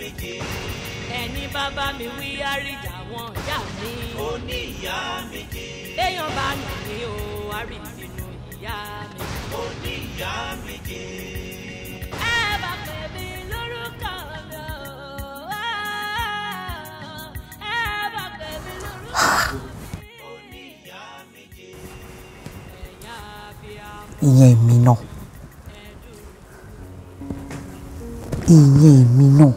Meje. Ẹni bàbá mi wí àríjà wọn ìyá mi. Oniya Meje. Èèyàn bá nù mí o, àrí nínú ìyá mi. Oniya Meje. Ẹ bá pè mí lórúkọ mi o. Ẹ bá pè mí lórúkọ mi. Oniya Meje. Ẹ̀yà abiyamọ. Ìyẹn mi náà. Ìyẹn mi náà.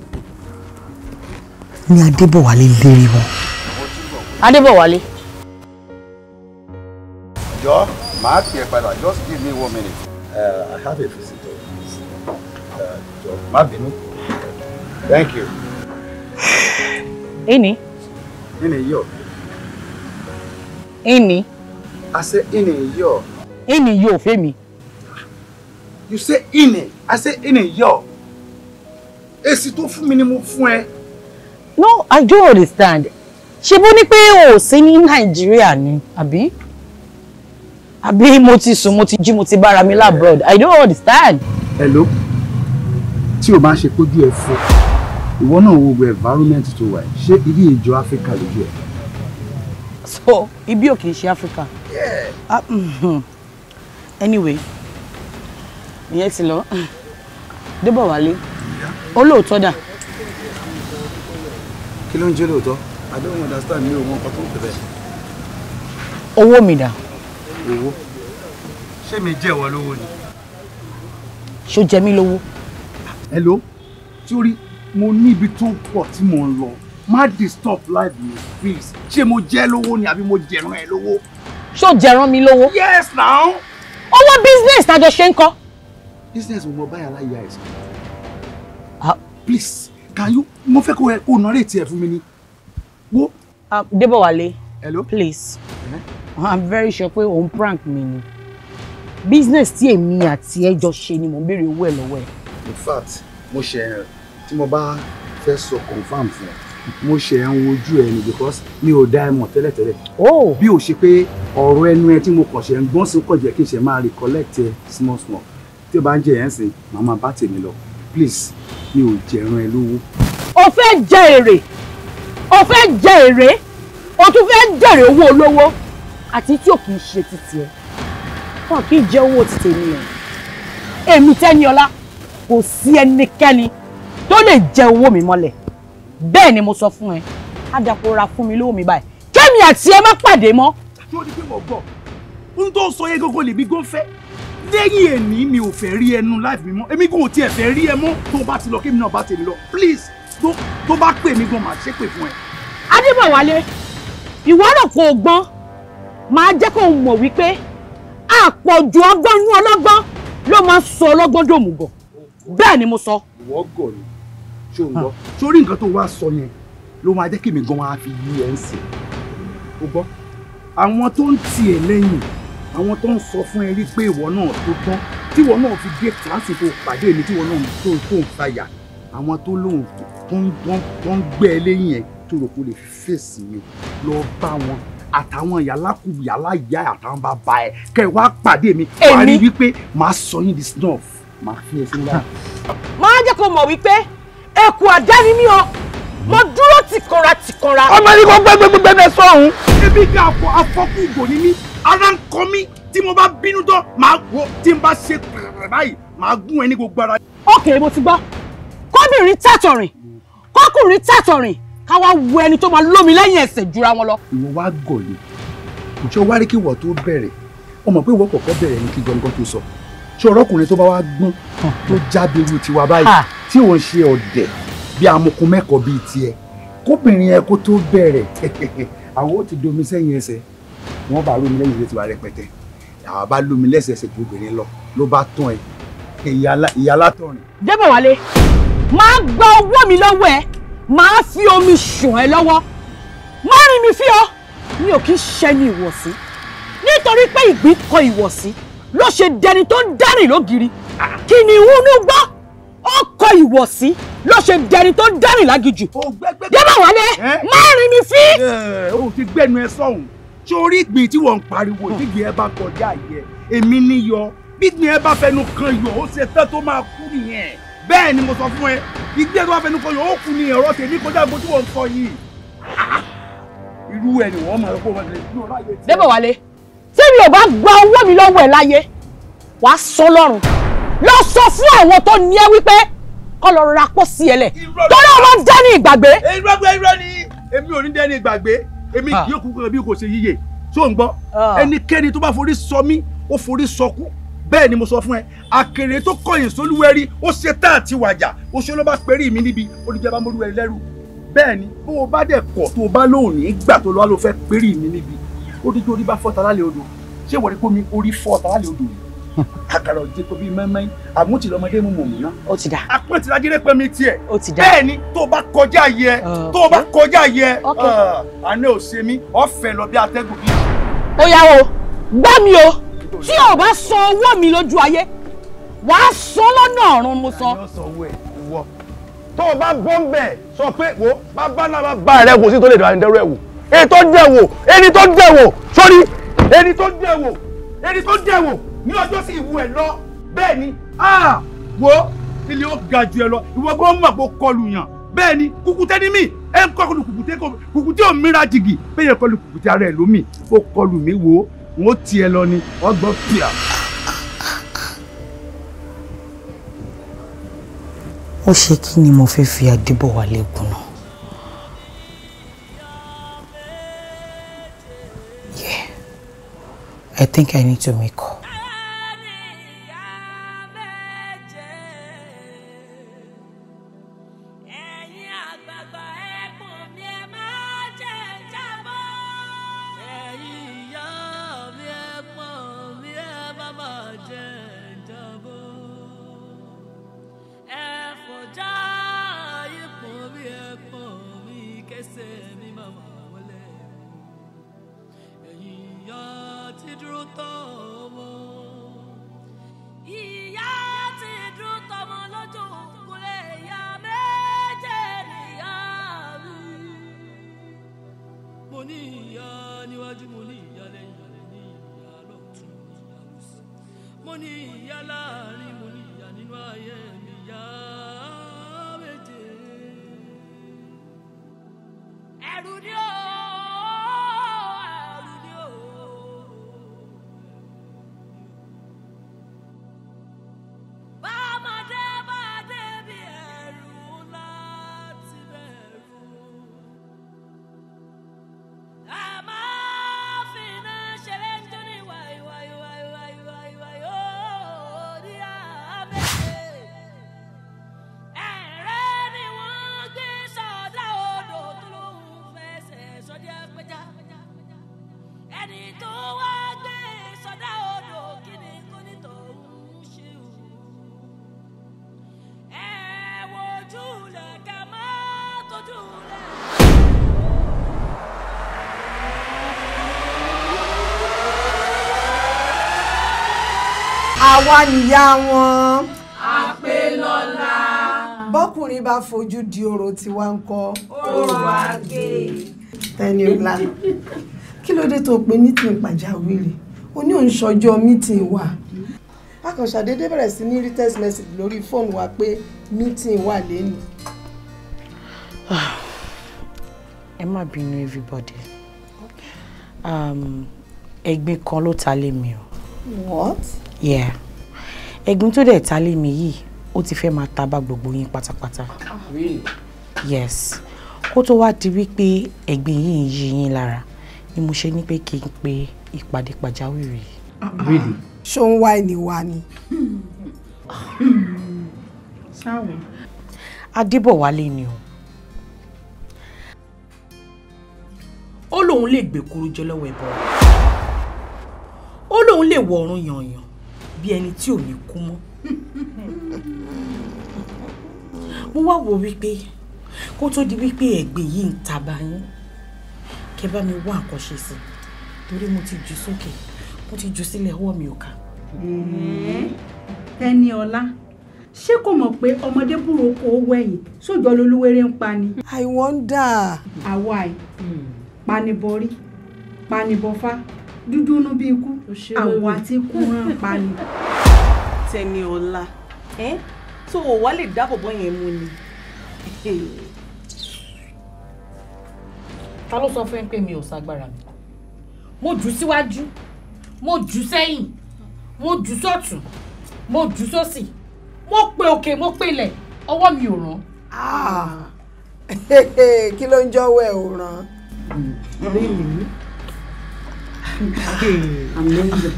Ní Adébọ̀wálé lérí wọn. Adébọ̀wálé. Jọ, máa tiẹ̀ padà. Just give me 1 minute. I have a visitor. Jọ, má bínú. Thank you. Ini. Ini yo. Ini. I say ini yo. Ini yo Femi. You say ini. I say ini yo. Èsì tó fún mi ni mo fún ẹ. No, I don't understand. Ṣé bó ní pé o sí ní Nàìjíríà ni, àbí? Àbí mo ti sùn, mo ti jí, mo ti bára mi labroad. I don't understand. Hello. Tí o bá ṣe kójú ẹ fọ́, ìwọ náà wo gbogbo environment tó wà. Ṣé ibi ìjọ Africa lójú ẹ? So, ibi ò kì í ṣe Africa. Yeah. Anyway, ìyẹn ti lọ. Adébọ̀wálé. Olóòótọ́ dà. Kí ló ń jẹ́ lóòótọ́? I don't understand mi ò mọ nǹkan tó ń tẹ̀lé. Owó mi dà. Owó? Ṣé mi jẹ́ ìwọ lówó ni? Ṣó jẹ mí lówó? Hello? Sórí, mo ní ibi tó pọ̀ tí mo ń lọ. Má disturb life mi, please. Ṣé mo jẹ́ lówó ni àbí mo jẹ̀rán ẹ lówó? Ṣó jẹ̀rán mi lówó? Yes, now. Owó business tájọ ṣe ń kọ́. Business mo buy aláya ẹ̀ sí. Please, can you? Mo fẹ́ kó narrate ẹ̀ fún mi ni. Wo? Débọ̀wálé. Hello? Please. I'm very sure pé òun prank mi ni. Business tí èmi àti ẹ jọ ṣe ni mo ń béèrè owó ẹ̀ lọ́wọ́ ẹ̀. In fact, mo ṣe tí mo bá fẹ́ sọ confirm fún ẹ. Mo ṣe ń wojú ẹ ni because mi ò dá ẹ mọ̀ tẹ́lẹ̀tẹ́lẹ̀. Oh. Bí o ṣe pé ọ̀rọ̀ ẹnu ẹ tí mo kàn ṣe ń gbọ́n sí kọ̀ jẹ́ kí n ṣe máa recollect ẹ small. Tí o bá ń jẹ yẹn sìn, màá máa bá tèmi lọ. Please, mi ò jẹ̀rán ẹ lówó. O fẹ́ jẹ èrè. O fẹ́ jẹ èrè. O tún fẹ́ jèrè owó olówó. Àti tí ò kì í ṣe títì ẹ. Wọn kì í jẹ owó títì èmi ẹ̀. Èmi Tẹ́niọlá, kò sí ẹnikẹ́ni tó lè jẹ owó mi mọ́lẹ̀. Bẹ́ẹ̀ ni mo sọ fún ẹ. Adàpọ̀ ra fún mi lówó mi báyìí. Kémi àti ẹ má pàdé mọ́. Tí ó di pé mo gbọ́, ohun tó sọ yẹn gógó lèmi gó fẹ́. Lẹ́yìn èní mi ò fẹ́ rí ẹnu life mi mọ́. Èmi kò tiẹ̀ fẹ́ rí ẹ mọ́ tó bá ti lọ kémi náà bá tèmi lọ. Please, tó bá pè mí gan máa ṣépè fún ẹ. Adébọ̀wálé, ìwọ rò kò gbọ́n. Máa jẹ́ kó mọ̀ wípé àpọ̀jù ọgbọ́n inú ọlọ́gbọ́n ló máa sọ ọlọ́gbọ́n dòmùgọ̀. Bẹ́ẹ̀ ni mo sọ. Ìwọ gọ̀ ni. Ṣé o ń gbọ́? Sórí nǹkan tó wá sọ yẹn ló máa jẹ́ kí mi gan wá fi yí ẹ ń sìn. O gbọ́? Àwọn tó ń tì ẹ́ lẹ́yìn, àwọn tó ń sọ fún ẹ rí pé ìwọ náà tó tán, tí ìwọ náà fi dé kíláàsì tó pàdé mi, tí ìwọ náà tó ń fàyà, àwọn tó lóhùn tó ń gbé ẹ lẹ́yìn ẹ tó rò pé o lè fi fèsì mi lọ bá wọn àtàwọn yàrá ìyá àtàwọn bàbá ẹ kẹ wá pàdé mi wà ní wípé màá sọ yín di snuff màá fi ẹ sí lára. Máa jẹ́ kó mọ̀ wípé ẹkùn àdáni mi o, mo dúró tìkanra. Ọmọ ẹni kò gbẹgbẹgbẹ sọ̀hún. Ebi ká afọ́kù ìgò ní mí, ara ń kọ mí, tí mo bá bínú tán, màá wo tí n bá ṣe pẹ̀rẹ̀ báyìí, màá gún ẹ ní gbogbo ara. Okay, mo ti gbọ́. Kọ́bìnrin tàtọ̀rìn, kọ́kùnrin tàtọ̀rìn, ká wá wo ẹni tó máa lómi lẹ́yìn ẹsẹ̀ jura wọn lọ. Ìwọ wá gọ̀ ni, ìjọ wá rí kí ìwọ tó bẹ̀rẹ̀, o mọ̀ pé ìwọ kọ̀ọ̀kan bẹ̀rẹ̀ ní kí gbọ̀ngàn tó sọ. Ṣé ọ̀rọ̀kùnrin tó bá wá gbọ́n tó jáde irú tiwa báyìí tí òun ṣe ọ̀dẹ̀ bí amukun mẹ́kọ̀ọ́ bíi tiẹ̀, kóbìnrin ẹ kó tó bẹ̀rẹ̀ àwọn ó ti domi sẹ́yìn ẹsẹ̀, wọ́n bá lómi lẹ́yìn ẹsẹ̀ tiwa rẹpẹtẹ, àwọn bá lómi lẹ́sẹ̀ ẹsẹ̀ gbogbo lọ ló bá tán ẹ ìyá látọ̀rìn. Débọ̀wálé, máa gba owó mi lọ́wọ́ ẹ, máa fi omi ṣùn ẹ lọ́wọ́, má rìn mi fí ọ, mi ò kí ń ṣẹ́ni ìwọ̀sí nítorí pé ìgbín kọ ìwọ̀sí ló ṣe dẹni tó ń dárìn lógiri, kìnìún ní gbọ́ ó kọ ìwọ̀sí ló ṣe dẹni tó ń dárìn lágijù. Débọ̀wálé, má rìn mi fí. O ti gbẹnu ẹ sọ̀hún, sórí ìgbín tí wọ́n ń pariwo ìgbín ẹ bá kọjá yẹ èmi níyọ bí ìgbín ẹ bá fẹnu kan yọ ó ṣe tán tó máa kú nìyẹn. bẹ́ẹ̀ ni mo sọ fún ẹ ìgbé tó wá fẹnu kọ yóò kú ni ọ̀rọ̀ tèmi kọjá gbogbo tí wọ́n ń sọ yìí irú ẹ ni wọ́n máa rọ pé wọ́n lè ní ọ̀rọ̀ ayé tí. Débọ̀ Wálé tí mi ò bá gba owó mi lọ́wọ́ ẹ̀ láyé wàá sọ lọ́rùn lọ sọ fún àwọn tó ní ẹ wípé kọ́ lọ ra pọ̀ sí ẹlẹ̀ torí ọmọ ń dẹ́ni ìgbàgbé. irọ́ ni èmi ò ní dẹ́ni ìgbàgbé èmi kì yóò kú kan bí kò ṣe yíyẹ tó ń gbọ́ ẹnikẹ́ni tó bá forí sọ mí ó forí sọkú bẹ́ẹ̀ ni mo sọ fún ẹ àkèrè tó kọ̀yìn sólúwẹ́rí ó ṣe tá àti wàjà ó ṣe ló bá pẹ́rí mi níbi olùjẹba mọ́lúwẹ̀rí lẹ́rù bẹ́ẹ̀ ni bó o bá dẹ̀ kọ̀ tó o bá lóun ní gbà tó lọ́wọ́ ló fẹ́ pẹ́rí mi níbi ó díjú orí bá fọ́ta lálẹ́ odò ṣé wọ́n rí pé mi orí fọ́ta lálẹ́ odò yìí àkàrà òjé tó bí mẹ́mẹ́ àmúti lọ́mọdé mú mọ̀ múná. Ó ti dà. àpótí lágídé pẹ́ mi tiẹ̀. Ó ti dà. bẹ́ẹ̀ ni tó o bá kọjá yẹ àná ò ṣe mí ọ̀fẹ́ lọ bí atẹ́gùn bí. Ó yá o gbá mi o tí o bá sọ owó mi lójú ayé wàá sọ lọ́nà ọ̀run mo sọ. tó o bá bọ́ ń bẹ̀ sọ pé wo bàbá náà bá bá rẹ kò sí tó lè dọ̀ ẹ̀rọ ẹ̀ wò ẹni tó dẹ̀ wò sórí ẹni tó dẹ̀ wò ní ọjọ́ sí ìwú ẹ̀ lọ bẹ́ẹ̀ ni wo ilé ó ga ju ẹ lọ ìwọ gbọ́n mọ̀ pé kọlù yàn bẹ́ẹ̀ ni kùkùté ní mí ẹ ń kọlù kùkùté ò mìíràn jìgì bẹ́ẹ̀ yẹn kọlù kùkùté ara ẹ̀ lómi ó kọlù mí wo n ó tiẹ̀ lọ ni wọ́n gbọ́ fìyà. ó ṣe kí ni mo fẹ́ fi Adébọ̀wálé kùnà. Yeah, I think I need to make up. Àwa nìyá wọn. Àpèlọ́lá. Bọ́kùnrin bá fojú di orò tí wá ń kọ́. Orò àgè. Tẹ́niọlá. Kí ló dé tó pé mítìn pàjáwìrì? O ní òun ṣọjọ́ mítìn wa. A kàn ṣàdédé bẹ̀rẹ̀ sí ní rí text message lórí fóònù wa pé mítìn wà lẹ́nu. Ẹ má bínú everybody. Ẹ̀gbin kan ló ta lé mi o. What? Yeah. Ẹ̀gbin tó dẹ̀ ta lé mi yìí, ó ti fẹ́ máa ta bá gbogbo yín pátápátá. Really? Yes. Kó tó wá di wípé ẹ̀gbin yìí ń yí yín lára ni mo ṣe ní pé kí n pe ìpàdé pàjáwìrì. Really? Ṣó ń wá ẹni wá ni? Sáwọn. Adébọ̀wálé ni o. Ó lóun lè gbé kúrú jẹ lọ́wọ́ ẹbọ. Ó lóun lè wọ ọ̀run yànyàn bí ẹni tí ò ní kú mọ́. Mo wá wò wípé kó tó di wípé ẹ̀gbin yìí ń ta bá yín kẹ́ bá mi wá nǹkan ṣe sí torí mo ti jù sókè mo ti jù sílẹ̀ ọwọ́ mi ò ká. Tẹ́niọlá, ṣé kò mọ̀ pé ọmọdé burúkú ó wẹ̀yìn sójọ́ lolúwéré ń pa ni? I wonder. Àwa ẹ̀ panibọrí panibọfá dúdúnú bí ikú àwa tí kú rán pa ni. Tẹ́niọlá, so wà lè dá bọ̀bọ́ yẹn mú ni. Ta ló sọ fún pé mi ò ságbára mi? Mo jù síwájú, mo jù sẹ́yìn, mo jù sọ́tùn, mo jù sósì, mo pe òkè, mo pe ilẹ̀, ọwọ́ mi ò ràn. Kí ló ń jọ́wọ́ ẹ̀ ò ràn? Really? Amazing.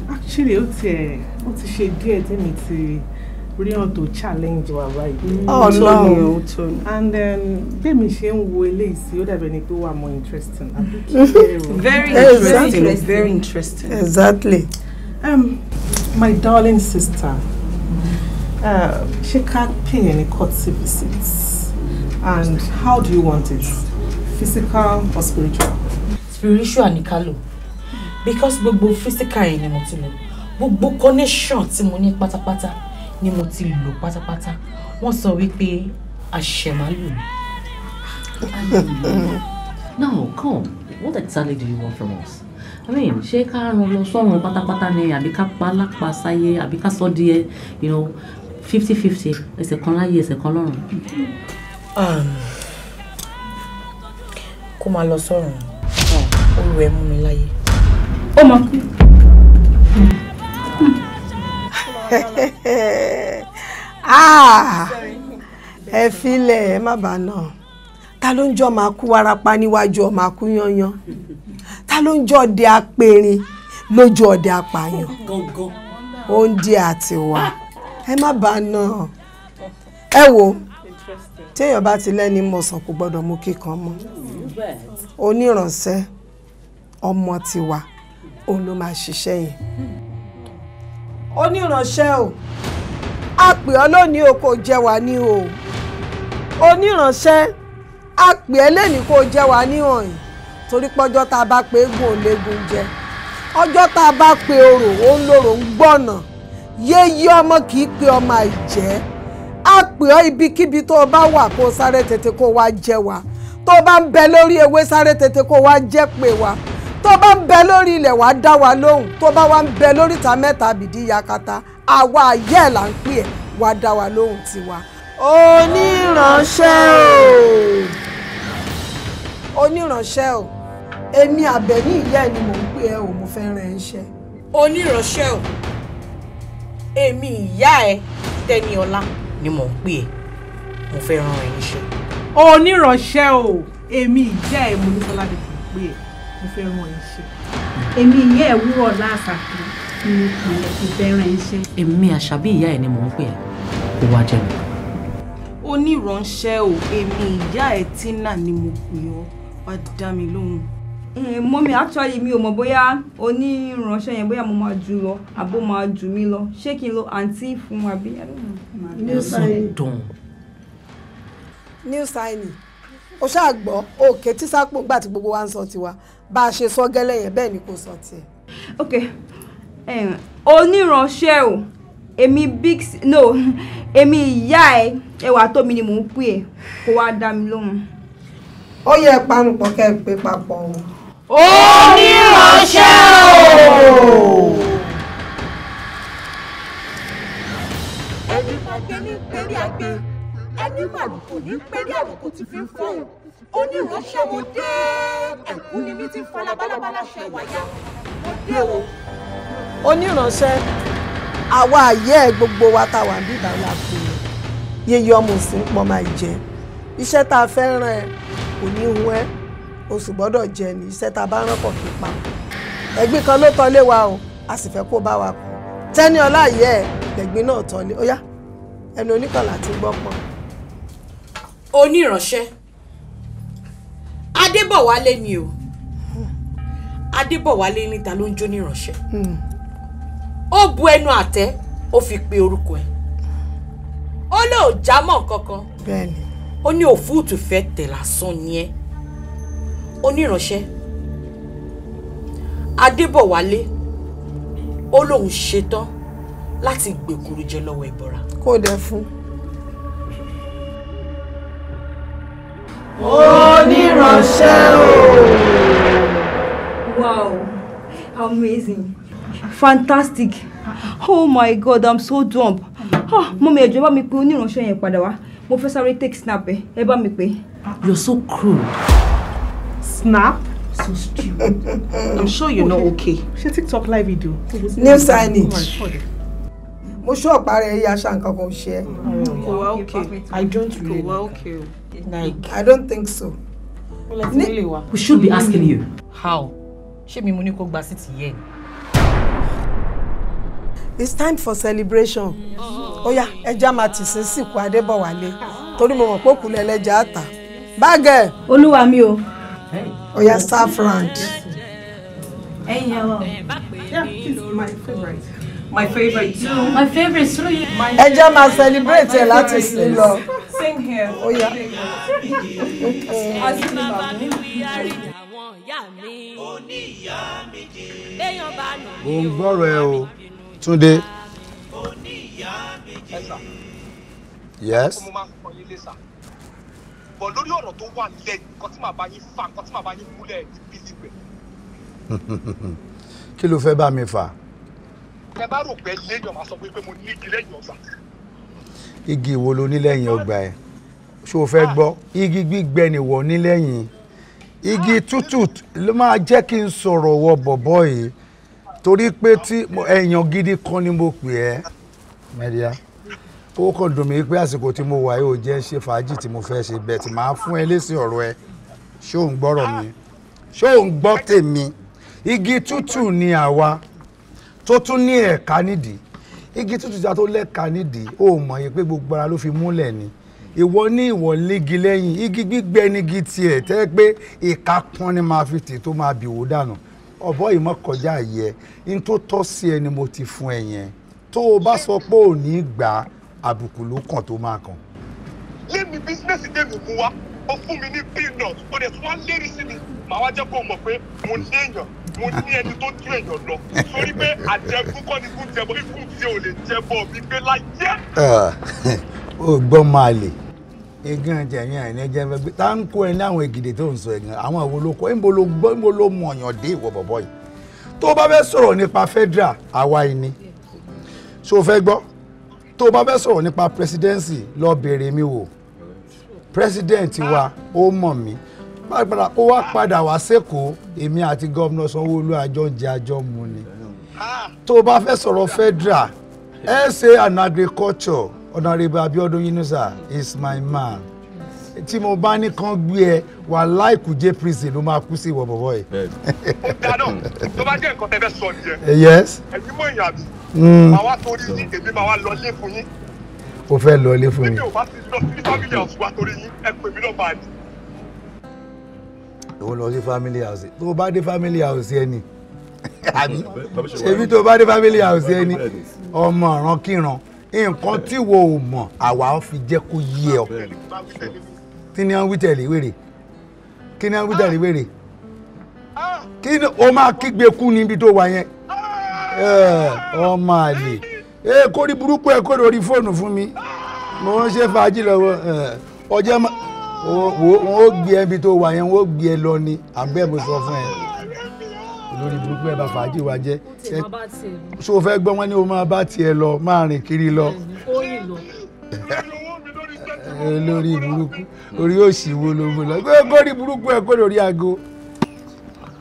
Actually, ó ti ṣe díẹ̀ tí mi ti rí ọ̀n tó challenge wa báyìí. Oh no. And bí mi ṣe ń wo eléyìí sí, ó dàbí ẹni pé ó wà more interesting. Very interesting. Exactly. Very interesting. Exactly. My darling sister, she can't pay any courtesy visits. And how do you want it? Physical or spiritual? Spiritual ni ká lò. Because gbogbo physical yẹn ni mo ti lò. Gbogbo connection tí mo ní pátápátá ni mo ti lò pátápátá. Wọ́n sọ wípé àṣẹmálù. No, come. What exactly do you want from us? I mean, ṣé ká rán lọ sọ́run pátápátá ni àbí ká pa lápá sáyé àbí ká sọ díẹ̀, 50-50, ẹsẹ̀ kan láyé ẹsẹ̀ kan lọ́run. Kó máa lọ sọ́run. Olú ẹ̀ mú mi láyé. Ó máa kú. Ẹ filẹ̀ ẹ má bàa náà. Ta ló ń jọ máa kú warapa níwájú ọmọ akú yanyan? Ta ló ń jọ ọdẹ apẹ̀rin lójú ọdẹ apààyàn? Oúnjẹ àti wà. Ẹ má bàa náà. Ẹ wo, téèyàn bá ti lẹ́ni mọ̀sán kò gbọ́dọ̀ mú kíkan mọ́. Oníránṣẹ́ ọmọ tiwa òun ló máa ṣiṣẹ́ yẹn. Oníránṣẹ́ o, a pè ọ́ lónìí o kò jẹ́ wa ní o. Oníránṣẹ́, a pè ẹ́ lẹ́ni kò jẹ́ wa ní ọ̀yìn torí pọ́jọ́ tá a bá pe eégún ò léegun jẹ. Ọjọ́ tá a bá pe orò ó ń lòrò ń gbọ̀nà. Yéyé ọmọ kì í pe ọmọ àìjẹ́. A pè ọ́ ibikíbi tó o bá wà kó o sáré tètè kó o wá jẹ wa. Tó o bá ń bẹ lórí ewé sáré tètè kó o wá jẹ́ pé wa. Tó o bá ń bẹ lórí ilẹ̀ wá dá wa lóhùn. Tó o bá wá ń bẹ lórí ìta mẹ́ta àbìdí yakata. Àwa ayé ẹ̀ là ń pè ẹ́ wá dá wa lóhùn tiwa. Oníránṣẹ́ o. Oníránṣẹ́ o. Èmi Abeni ìyá ẹ̀ ni mò ń pè ẹ́ o, mo fẹ́ rán ẹ iṣẹ́. Oníránṣẹ́ o. Èmi ìyá ẹ Tẹ́niọlá ni mò ń pè ẹ́. Mo fẹ́ rán ẹ níṣẹ́. Oníránṣẹ́ o, èmi ìyá ẹ̀ mo ní Fọládé kò pé ẹ̀, mo fẹ́ rán ẹ iṣẹ́. Èmi ìyá ẹ̀ wúrọ̀ láàsàkì ni mo fẹ́ rán iṣẹ́. Èmi Àṣàbí ìyá ẹ̀ ni mò ń pè ẹ́. Kó wá jẹ́ mi. Oníránṣẹ́ o, èmi ìyá ẹ̀ Tina ni mo pè ọ́. Wá dá mi lóhùn. Mọ́mí, actually mi ò mọ̀ bóyá oníránṣẹ́ yẹn bóyá mo máa jù lọ àbó máa jù mí lọ. Ṣé kí n lo àǹtí fún wa bí? New signing. New signing. O ṣáà gbọ́, òkè tí sápò gbà tí gbogbo wa ń sọ tiwa. Bá a ṣe sọ gẹ́lẹ́ yẹn bẹ́ẹ̀ ni kò sọ tiẹ̀. Okay. Oníránṣẹ́ o. Èmi ìyá ẹ ẹwà tó mi ni mò ń pè ẹ́ kó wá dá mi lóhùn. Ó yẹ panupọ̀ kẹ́ ẹ pé papọ̀ o. Oníránṣẹ́ o. Ẹni màgbé ní péré àgbé, ẹni màlùkù ní péré àlùkù ti fi ń fọ̀hún. Oníránṣẹ́ mo dé, ẹ̀kú ni mi ti ń fa labalábá ṣe wáyà. Mo dé o. Oníránṣẹ́, àwa ayé ẹ̀ gbogbo wa tá wà níbà la pè é. Yéyé ọmọ òsì ń pọ̀ máa jẹ. Iṣẹ́ tá a fẹ́ rán ẹ kò ní hun ẹ́, o sì gbọ́dọ̀ jẹ ní iṣẹ́ tá a bá rán pọ̀ kí pa. Ẹ̀gbin kan ló tọ́lé wa o, a sì fẹ́ kó bá wa kú. Tẹ́niọlá ayé ẹ̀ lẹ̀gbin náà tọ́lé. Ó yá, ẹnu oníkànlá ti gbọ́ pọ̀. Oníránṣẹ́, Adébọ̀wálé ni o. Adébọ̀wálé níta ló ń jó níránṣẹ́. Ó bu ẹnu àtẹ́, ó fi pe orúkọ ẹ̀. Ó lóò jámọ́ kankan. Bẹ́ẹ̀ni. Ó ní òfúùtù fẹ́ tẹ̀ lásán ni ẹ́. Oníránṣẹ́, Adébọ̀wálé ó lóun ṣetán láti gbèkúrú jẹ lọ́wọ́ ìbọra. Kó dẹ fún. Oníránṣẹ́ o. Wow, amazing, fantastic. Oh my God, I'm so dumb. Mọ́mí ẹ jọ̀ọ́ bá mi pè oníránṣẹ́ yẹn padà wá. Mo fẹ́ sáré take snap ẹ bá mi pè. You're so cruel. Snap? So stupid. I'm sure you're not okay. She TikTok live video. New signage. Mo sure pare ya sha nǹkan kan ṣe. Oh, okay. I don't really. Oh, okay. Like, I don't think so. We should be asking you. How? Ṣé mi mo ní kó gba city yẹn? It's time for celebration. Oya, ẹja ma ti sin sìnkú Adébọ̀wálé. Torí mo mọ̀ pé òkú lẹ́lẹ́jà àtà. Báàgẹ̀. Olúwa mi o. Oya, saffron. Ẹ̀yin yawa. Yeah, it's my favorite. My favorite too. My favorite is three. Ẹja ma celebrate ẹ láti sin lọ. Same here. Oya. Mo ń gbọ́rọ̀ ẹ o, Túndé. Yes. Bọ̀ lórí ọ̀rọ̀ tó wà nílẹ̀ nǹkan tí màá bá yín fà nǹkan tí màá bá yín múlẹ̀ ní bílíwẹ̀. Kí ló fẹ́ bá mi fà? Ẹ bá rò pé léèyàn máa sọ pé mo ní igi lẹ́yìn ọgbà. Igi wo lo ní lẹ́yìn ọgbà ẹ? Ṣé o fẹ́ gbọ́? Igi gbígbẹ ni wọ̀ ní lẹ́yìn. Igi tútù ló máa jẹ́ kí n sọ̀rọ̀ wọ bọ̀bọ̀ yìí torí pé tí èèyàn gidi kan ni mo pè ẹ́. Mẹ́díà. Ó kàn dùn mí pé àsìkò tí mo wà yóò jẹ́ ṣe fàájì tí mo fẹ́ ṣe bẹ́ẹ̀ tí màá fún ẹ lésì ọ̀rọ̀ ẹ. Ṣé ò ń gbọ́rọ̀ mi? Ṣé ò ń gbọ́ tèmi? Igi tútù ni àwa tó tún ní ẹ̀ka nídìí. Igi tútù já tó lẹ́ka nídìí ó mọ̀ yìí pé gbogbo ara ló fi múlẹ̀ ni. Ìwọ ní ìwọ légi lẹ́yìn igi gbígbẹ nígi tiẹ̀ tẹ́ pé ìka pọ́n ni máa fi tì tó máa bìwò dànù. Ọ̀bọ yìí mọ́ kọjá yẹ in tó tọ́ sí ẹ ni mo ti fún ẹ yẹn. Tó o bá sọ pé ò ní gbà àbùkù ló kàn tó máa kàn. Lémi bísínẹ́sì tèmi mú wá, ó fún mi ní peanut, ó dẹ̀ tún wá lérí sí mi. Màá wá jẹ́ kó mọ̀ pé mo léèyàn, mo ní ẹni tó tú èèyàn lọ. Torí pé àjẹkù kọ́ ni kú jẹbọ, ikú tí ò lè jẹbọ mi gbé láyé. Ó gbọ́ máa lè. Egan jẹ̀yìn àìní jẹ́ fẹ́ gbé. Tá ń kó ẹ ní àwọn ègìdè tó ń sọ ẹ̀gàn, àwọn àwo ló kọ́, níbo ló gbọ́, níbo ló mọ̀ ọ̀yàn dé ìwọ bọ̀bọ̀ yìí. Tó o bá fẹ́ sọ̀rọ̀ nípa federal, àwa yìí ni. Ṣé o fẹ́ gbọ́? Tó o bá fẹ́ sọ̀rọ̀ nípa presidency lọ bèèrè mi wò. President wa ó mọ̀ mí. Ó wá padà wá sẹ́kọ̀ọ́ èmi àti gómìnà Sanwó-Olú àjọ ń jẹ àjọ mu ni. Tó o bá fẹ́ sọ̀rọ̀ federal SA and agriculture Honorable Abiodun Yunusa is my man. Tí mo bá ní kán gbé ẹ wà láìkújẹ́ prison ló máa kú sí ìwọ bọ̀bọ̀ yìí. Ó dáná tó bá jẹ́ nǹkan tẹ́ fẹ́ sọ nìyẹn. Yes. Ẹ̀yin mọ̀ ìyá mi. Màá wá torí yín èmi máa wá lọ lé fún yín. O fẹ́ lọ lé fún mi. Bí mi ò bá ti lọ sí family house wa torí yín ẹ pè mí náà máa ní. Ó lọ sí family house. Tó o bá dé family house ẹni. Àbí ṣebí tó o bá dé family house ẹni ọmọ ọ̀ràn kíran nǹkan tí wo ò mọ̀ àwa fi jẹ́ kó yé ọ. Kí ni wọ́n wí tẹ̀lé wèrè? Kí ni wọ́n wí tẹ̀lé wèrè? Kí ni o máa kígbe kú níbi tó wà yẹn? Ọmọ àlè. Kórí burúkú ẹ kó lórí fóònù fún mi. Mo ń ṣe fàájì lọ́wọ́. Ọjọ́ wọn ó gbé ẹbí tó wà yẹn wọ́n ó gbé ẹ lọ ni àbẹ́ mo sọ fún ẹ. Lórí burúkú ẹ bá fàájì wa jẹ́. Ṣé o fẹ́ gbọ́ wọn ní o máa bá tiẹ̀ lọ máa rìn kiri lọ? Lórí burúkú orí òsì wo ló mú lọ? Kórí burúkú ẹ kó lórí aago.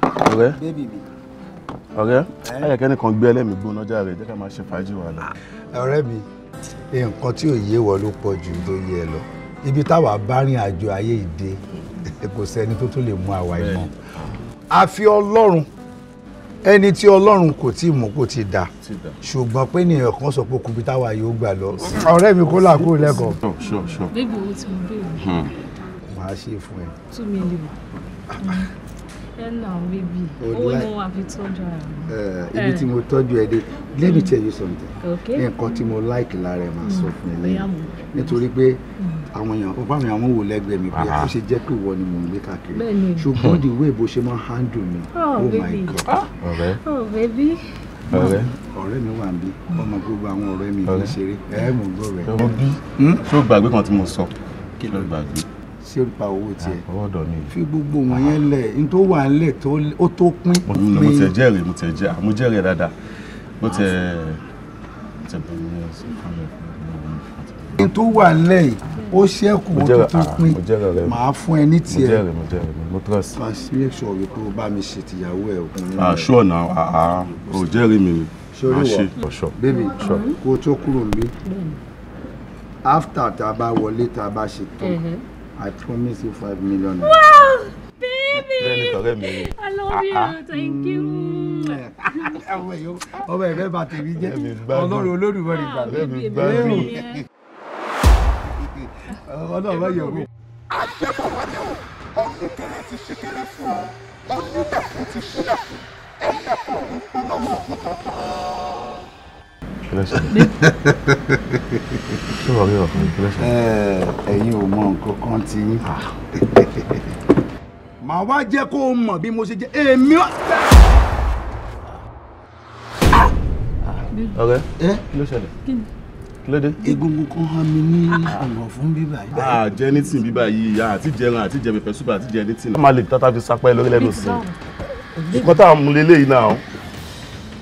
Ọ̀rẹ́ ọ̀rẹ́ ayẹ̀kẹ́ni kan gbé ẹlẹ́mìí gbóná járe jẹ́ ká máa ṣe fàájì wa lọ. Ọ̀rẹ́ mi nǹkan tí ò yé wọ ló pọ̀ jù tó yé ẹ lọ ibi táwa bá rìn àjò ayé ìdè kò sẹ́ni tó lè mú àwa ìmọ̀ àfi Ọlọ́run ẹni tí Ọlọ́run kò tí mú kò tí dá ṣùgbọ́n pé ènìyàn kan sọ pé kùbí táwa yóò gbà lọ ọ̀rẹ́ mi kó là kúrò lẹ́kọ̀ọ́. bébí owó tí mo béèrè. màá ṣe fún ẹ. 2 million. Now, baby. Owó ni mo wà fi tọ́jú ara mi. Ibi tí mo tọ́jú ẹ dé, let me tell you something. Okay. Nǹkan tí mo like lára ẹ máa sọ fún ẹ lẹ́yìn. Nítorí pé àwọn èèyàn, ó bá mi àwọn wò lẹ́gbẹ̀ẹ́ mi pé ó ṣe jẹ́ pé ìwọ ni mò ń gbé káàkiri. Ṣùgbọ́n the way bó ṣe máa handle mi, oh my God. Ọ̀rẹ́. Oh baby. Ọ̀rẹ́ mi wà níbí, ọmọ gbogbo àwọn ọ̀rẹ́ mi kì í ṣeré. Mò ń gbọ́ rẹ̀. Ọmọ bí ṣé o gbàgbé kan tí mo sọ kí ló gbàgbé? Ṣé o pa owó tiẹ̀? Ọwọ́dọ̀ ni. Fi gbogbo wọn yẹn lẹ̀ n tó wà nílẹ̀ ó tó pín. Mo tẹ̀ jẹ́rìí mo tẹ̀ jẹ́rìí dáadáa mo tẹ̀ bẹ̀rẹ̀ sí fún mi. n tó wà lẹ́yìn ó ṣẹ́kù ó tó pín màá fún ẹ ní tiẹ̀. mo trust. make sure wípé o bá mi ṣe tìyàwó ẹ ọkùnrin. sure now o jẹ́rìí mi. sori wọ baby kó o tó kúrò níbí after tá a bá wọlé tá a bá ṣe tó I promise you 5 million. Wow, baby! I love you. Thank you. Ọmọ ẹ̀fẹ́ bá tèmi jẹ́ ọlọ́run olódùmọ̀ ní gbà lẹ́rù. Ọlọ́run bá yẹ̀ wò. Ẹ̀yin ò mọ nǹkan kan tí yín. Màá wá jẹ́ kó o mọ̀ bí mo ṣe jẹ́ èmi. Ọ̀rẹ́ kí ló ṣẹlẹ̀? Kí ló dé? Egungun kan hàn mí ní ọ̀nà fún bíbá yìí. Jẹ́ ní tì bíbá yìí ìyá àti jẹran àti jẹ pẹpẹ súpà àti jẹ ní tì náà. Má lè tata fi sapẹ́ lórí lẹ́nu sí i. Nǹkan tá à ń mú lélẹ̀ yìí náà.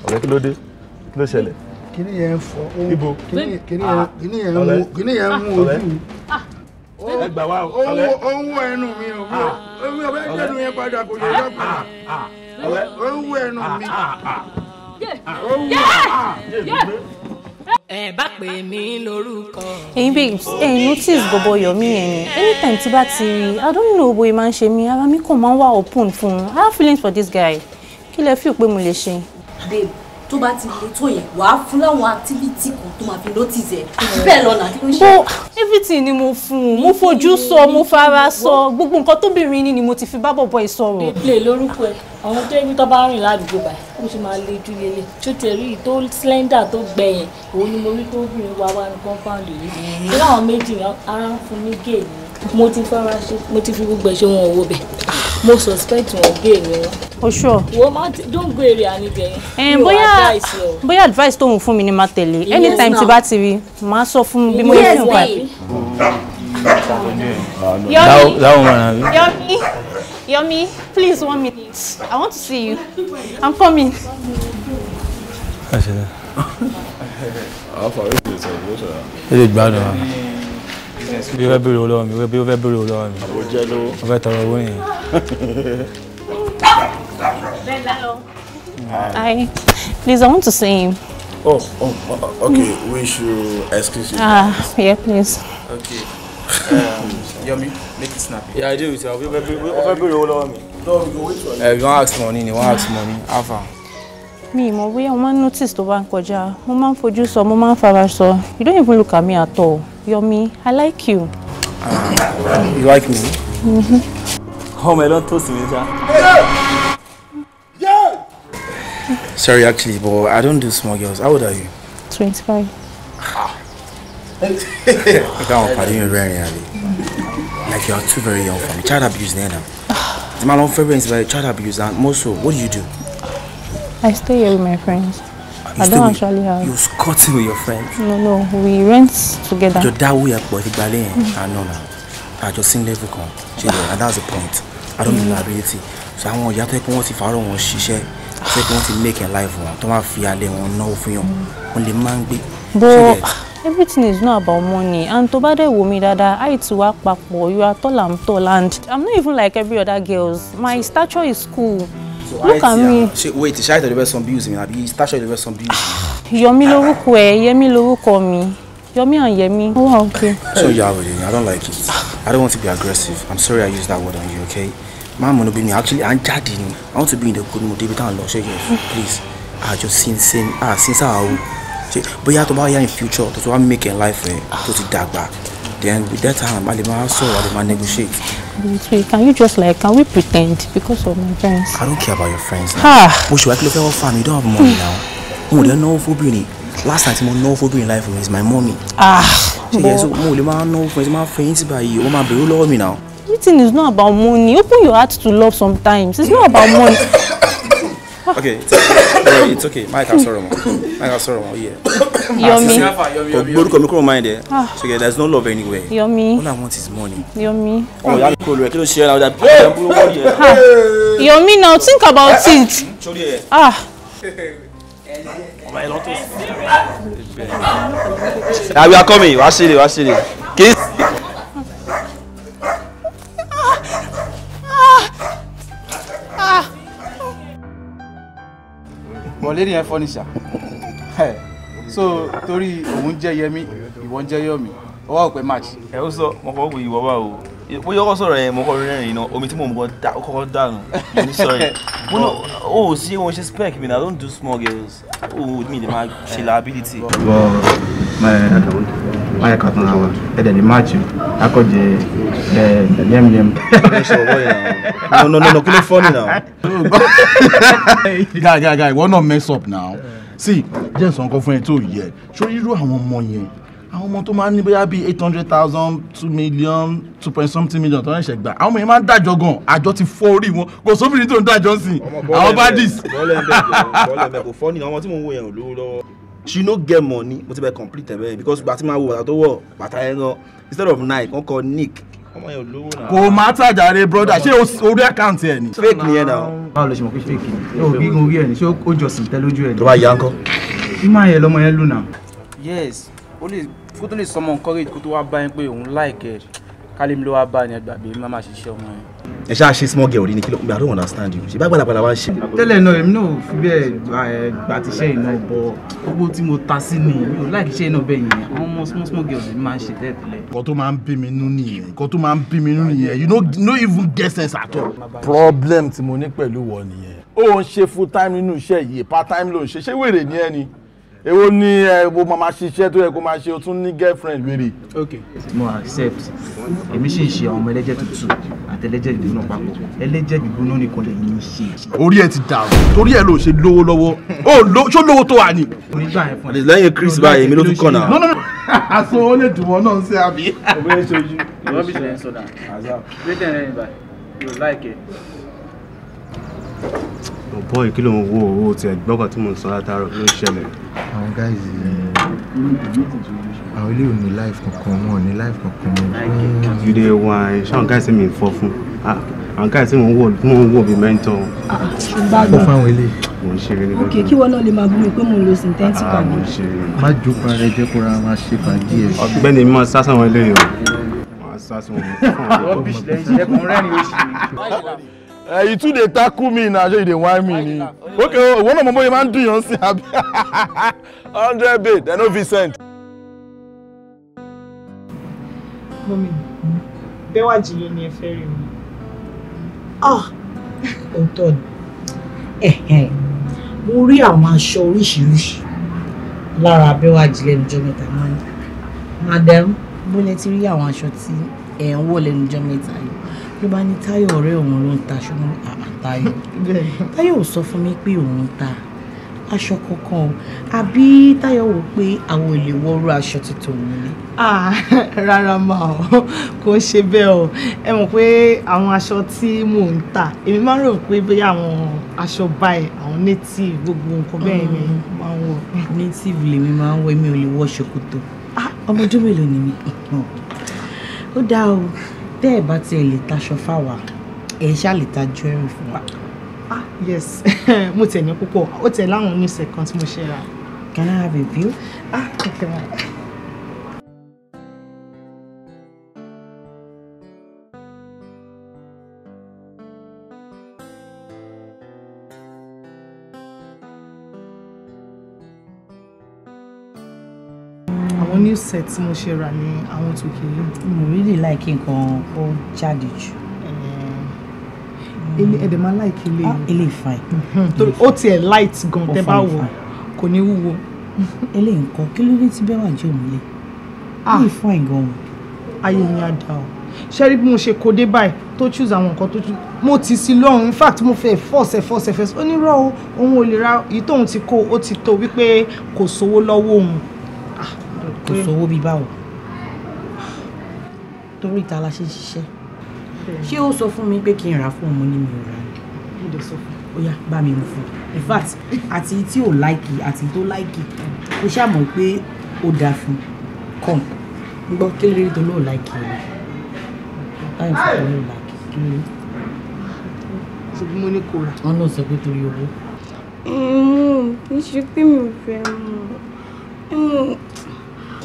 Ọ̀rẹ́ kí ló dé? Kí ló ṣẹlẹ̀? Kíní yẹn fọ ohun. Kíní yẹn mú ojú. Ẹ gbà wá o. Ohun ẹnu mi o. Ohun ọbẹ̀ jẹ́nu yẹn padà kò yẹ dọ́gba. Ohun ẹnu mi. Ẹ bá pè mí lórúkọ. Hey babes, notice Bobo Yomi yẹn. Anytime tí bá ti rí, I don't know bóyá máa ń ṣe mí, ara mi kò máa ń wà open fún un. I have feelings for this guy. Kí lẹ feel pé mo lè ṣe? Babe, tó bá ti le tó yẹn, wàá fún láwọn activity kan tó máa fi notice ẹ̀. Bẹ́ẹ̀ lọ́nà kí ló ń ṣe? Everything ni mo fún un. Mo fojú sọ, mo fara sọ, gbogbo nǹkan tóbìnrin ni mo ti fi bá bọ̀bọ̀ ìsọ̀rọ̀. Play lórúkọ ẹ̀. Àwọn tó ẹni tó bá rìn ládùúgbò báyìí ó ṣe máa le jù lélẹ̀ tó tẹ̀rí tó slender tó gbẹ̀yìn òun ni mo rí tó obìnrin wá wá ní compound yìí tó láwọn méjì ara ń fún ní gay ni mo ti fara ṣe mo ti fi gbogbo ẹ̀ ṣe wọn owó bẹ̀ mo suspect wọn gay ni wọn. O sure. Wo máa don't go area níbẹ̀ yẹn. Bóyá advice tó ń fún mi ni máa tẹ̀lé anytime tí bá ti rí máa sọ fún bí mo yẹ fún wa. Yomi, please 1 minute. I want to see you. I'm coming. Ilé gbádùn wa. Bí o fẹ́ bèrè olówó mi, bí o fẹ́ bèrè olówó mi. O fẹ́ tọrọ owó yẹn. Hi. Please, I want to see him. Okay. We should excuse you. Yeah, please. Okay. Yomi, make it snappy. Yeah, I do. So we fẹ́ bèrè olówó mi. No, we go wait for you. You wan ask money, you wan ask money. How far? Me, mo bóyá mo máa notice tó bá ń kọjá. Mo máa ń fojú sọ, mo máa ń fara sọ. You don't even look at me at all. Yomi, I like you. You like me? Home, I don't toast me, Yeah. Sorry, actually, but I don't do small girls. How old are you? 25. I can't pardon you very early. Like you are too very young for me. Child abuse there now. The man on friends by child abuse and more so. What do you do? I stay here with my friends. I don't actually have. You're squatting with your friends? No. We rent together. Your dad will have bought the ballet. No. I just seen level come. And that's the point. I don't need liability. So I want you to take one if I don't want share. Take one to make a life one. Don't have fear they won't know for you. Only man be. But everything is not about money. And to bad woman dada, I to work back more. You are tall, I'm tall, and I'm not even like every other girls. My stature is cool. So look at me. Wait, the child the best some abuse me. Abi stature the best some abuse. Yomi lórúkọ ẹ, Yemi lórúkọ mi. Yomi and Yemi. Oh, okay. So yeah, I don't like it. I don't want to be aggressive. I'm sorry I used that word on you, okay? My mom will be me. Actually, I'm Jatto. I want to be in the good mood. Please. I just since I but you have to buy in future to make a life to the dagba. Then with that time, I'll negotiate. Can you just can we pretend because of my friends? I don't care about your friends. What you look at family? You don't have money now. Oh, they know for being. Last time I know for being life is my mommy. So no friends, my friends by you. My bro love me now. Everything is not about money. Open your heart to love sometimes. It's not about money. Okay, it's okay. Mike, I'm sorry, yeah. Yomi. So there's no love anywhere. Yomi. All I want is money. Yomi. Oh, you Yomi, now think about it. We are coming. Watch it. Kiss. But lady and furniture. So, torí òun jẹ́ Yẹmí, ìwọ jẹ́ Yomi. Ó wá pé match. Ó sọ mo kọ wo ìwọ bá o. Mo yọ kọ sọ̀rọ̀ yẹn mo kọ rẹ́rìn iná omi tí mo mọ kọ́kọ́ dànù. Mo sorry. Oh, see when she spec me, I don't do small girls. Oh, me my liability. Well, my carton hour. And then the match I could the yem. No, kill funny now. Guy, why not mess up now? See, just on confirm to yet. Show you do àwọn ọmọ yẹn. Àwọn ọmọ tó máa ní bóyá bí 800,000, 2 million, 2.something million tó ń ṣe gbà. Àwọn ọmọ yẹn máa ń dájọ́ gan. Àjọ ti fọ́ orí wọn. Kò sóbìnrin tó ń dájọ́ sí. Àwọn baddies. Bọ́ọ̀lù ẹ̀mẹ̀ kò fọ́ ní àwọn tí mò ń wo yẹn ò lówó lọ́wọ́. She no get money, mo ti bẹ complete ẹ̀ because gbà tí máa wo bàtà tó wọ̀ bàtà yẹn gan. Instead of Nike, wọ́n kọ Nick. Ọmọ yẹn ò lówó náà. Kò má tàjàre brother, ṣé orí àkáǹtì ẹ̀ ni? Fake ni ẹ náà. Báwo ló ṣe mọ̀ pé fake ni? Ó gígun orí ẹ̀ ni, ṣé ó jọ sí tẹ́ lójú ẹ̀ ni? Tó bá yá ńkọ́. Ìmọ̀ yẹn lọmọ yẹn lù náà. Yes, ó lè kó tó lè sọmọ encourage kó tó wá bá yín pé òun like ẹ̀ kálí mi ló wá bá ní ẹgbàgbé má máa ṣiṣẹ́ ọmọ yẹn. Ẹ ṣáà ṣe small girl ní kí ló I don't understand you. Ṣé bá gbàdàgbàdà wá ń ṣe. Tẹ́lẹ̀ náà èmi náà fi bẹ́ẹ̀ gbà ti ṣe iná bọ̀ gbogbo tí mo ta sí ni mi ò like iṣẹ́ iná bẹ́ẹ̀ yẹn àwọn ọmọ small girls mi máa ń ṣe tẹ́lẹ̀. Nǹkan tó máa ń bí mi nínú nìyẹn. You no even get sense at all. Problem tí mo ní pẹ̀lú wọ nìyẹn. Ó ń ṣe full time nínú iṣẹ́ yìí part time ló ń ṣe wèrè ní ẹni. Èwo ni wo máa ṣiṣẹ́ tó yẹ kó máa ṣe o tún ní girlfriend wèrè. Okay, mo accept. Èmi sì ń ṣe àwọn ọmọ ẹlẹ́jẹ̀ tútù àtẹlẹ́jẹ̀ gbígbóná papọ̀. Ẹlẹ́jẹ̀ gbígbóná nìkan lè ní í ṣe. Orí ẹ ti dàrú. Torí ẹ ló ṣe lówó lọ́wọ́. Ṣó lówó tó wà ní? Onígbà yẹn fún ẹ. Lẹ́yìn Chris báyìí èmi ló tún kàn náà. No. Aṣọ ó lè dùn wọ́n náà sí àbí. Òbí ẹ ṣojú. Ìwọ́n bí ṣe ń sọ̀dà. Rétẹ̀ rẹ̀ nígbà yóò láìkẹ́. Boy, kí ló ń wo owó tí ẹgbọ́kàn tí mo ń sọ látàárọ̀ ló ń ṣẹlẹ̀. Àwọn guys àwọn ilé ò ní life kankan wọn ò ní life kankan mọ́. You dey wine ṣáwọn guys mi ń fọ́ fún àwọn guys tí mo ń wò bí mentor. Fọ́ fún àwọn ilé. Mo ń ṣeré nígbà. Ok, kí wọ́n náà lè máa bú mi pé mo ń lo synthetic àbí. Mo ń ṣeré. Má jókòó ara ẹ jẹ́ kó ra máa ṣe fàájì ẹ̀. Ọ̀gbẹ́ni mi máa sá sáwọn ilé o. Máa sá sí wọn. Rubbish lẹ́yìn ẹ̀kún rẹ́rìn oṣù ni. You too dey tackle me na so you dey whine me ni. Okay, one of my boy man do yon see abi. 100 bid, they no fit send. Mọ́mí, Bẹ́wàjì ló ní ẹ fẹ́ rí mi. Òótọ́ ni. Mo rí àwọn aṣọ oríṣiríṣi lára Bẹ́wàjì lẹ́nu ọjọ́ mẹ́ta máa ń. Madam, bó lẹ ti rí àwọn aṣọ tí ẹ̀ ń wọ̀ lẹ́nu ọjọ́ mẹ́ta yìí? Ló bá ní Táyọ̀ ọ̀rẹ́ òun ló ń ta aṣọ ní Táyọ̀. Táyọ̀ ò sọ fún mi pé òun ń ta aṣọ kankan o. Àbí Táyọ̀ wò pé àwọn ò lè wọrú aṣọ tuntun òun ni. Rárá máa o, kò ṣe bẹ́ẹ̀ o. Ẹ mọ̀ pé àwọn aṣọ tí mò ń tà, èmi máa ń rò pé bóyá àwọn aṣọ báyìí, àwọn native gbogbo nǹkan bẹ́ẹ̀ ni máa ń wọ̀. Native lèmi máa ń wọ̀, èmi ò lè wọ ṣòkòtò. Ọmọ ọdún mélòó ni mi? Ó dáa o. Tẹ́ ẹ̀ bá tiẹ̀ lè taṣọ fáwa, ẹ̀ ṣáà lè ta jewelry fún wa. Yes, mo tẹ̀ ní púpọ̀, ó tẹ̀ láwọn oníṣẹ́ kan tí mo ṣe ra. Can I have a view? Okay, right. Àwọn new set tí mo ṣe rà ní àwọn tòkè yìí. Mo really like nǹkan ó jáde jù. Ẹ̀dẹ̀ máa like ilé yìí. Ilé fine. Torí ó tiẹ̀ light gan tẹ́ bá wò kò ní wúwo. Ilé nǹkan kí ló dé tí Bẹ́wàjì ò múlẹ̀? Ilé fine gan. Ayé yẹn á dá o. Ṣé rí bí mo ṣe kó dé báyìí tó choose àwọn nǹkan tó choose. Mo ti sí lọ́rùn, in fact mo fẹ́ force. Ó ní rọ́ o, òun ò lè ra èyí tóun ti kó ó ti tó wípé kò sówó lọ́wọ́ òun. Kò sówó bí báwo? Torí ìta la ṣe ń ṣiṣẹ́. Ṣé ó sọ fún mi pé kí n rà fún ọmọ ní mi ò rà ni? Ó yá bá mi mú fún. In fact, àti tí ò láìkì àti tó láìkì, ó ṣàmọ̀ pé ó dáa fún. Come, gbọ́ kí ló rí tó lóò láìkì rẹ̀? Báyọ̀ fún ọ lóò láìkì kí ló rí? Ṣùgbọ́n mo ní kò rà. Wọ́n náà sọ pé torí owó. You should pay me fair.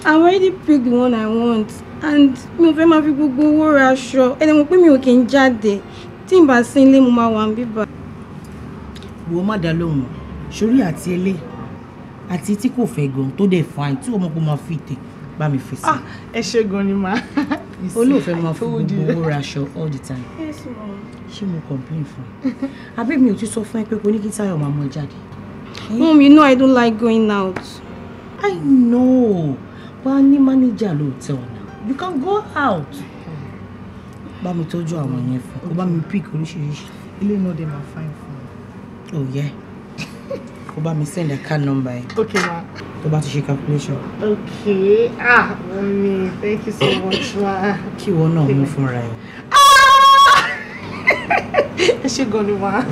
I already picked the one I want, and mi ò fẹ́ máa fi gbogbo owó ra aṣọ. Ẹni mo pé mi ò kí n jáde. Tí n bá sí ilé mo máa wà níbí. Wo má dá lóhùn. Sórí àti ilé àti tí kò fẹ́ gan tó dé fine tí o mọ̀ pé máa fi tè bá mi fèsì. Ẹ ṣé gan ni ma. Olóòfẹ́ máa fi gbogbo owó ra aṣọ all the time. Yes, mom. Ṣé mo complain fún ẹ? Àbí mi ò ti sọ fún ẹ pé kò ní kí Táyọ̀ máa mú ẹ jáde. Mom, you know I don't like going out. I know. But any manager ló tell now. You can go out. Bá mi tọ́jú àwọn yẹn fún. Kó bá mi pick oríṣiríṣi. Ilé náà dé máa fine fún. Oh yeah. Kó bá mi send a card number. Okay, ma. Tó bá ti ṣe calculation. Okay. Mommy, thank you so much, ma. Kí ìwọ náà mú fúnra ẹ. Ẹ ṣé gan ni ma.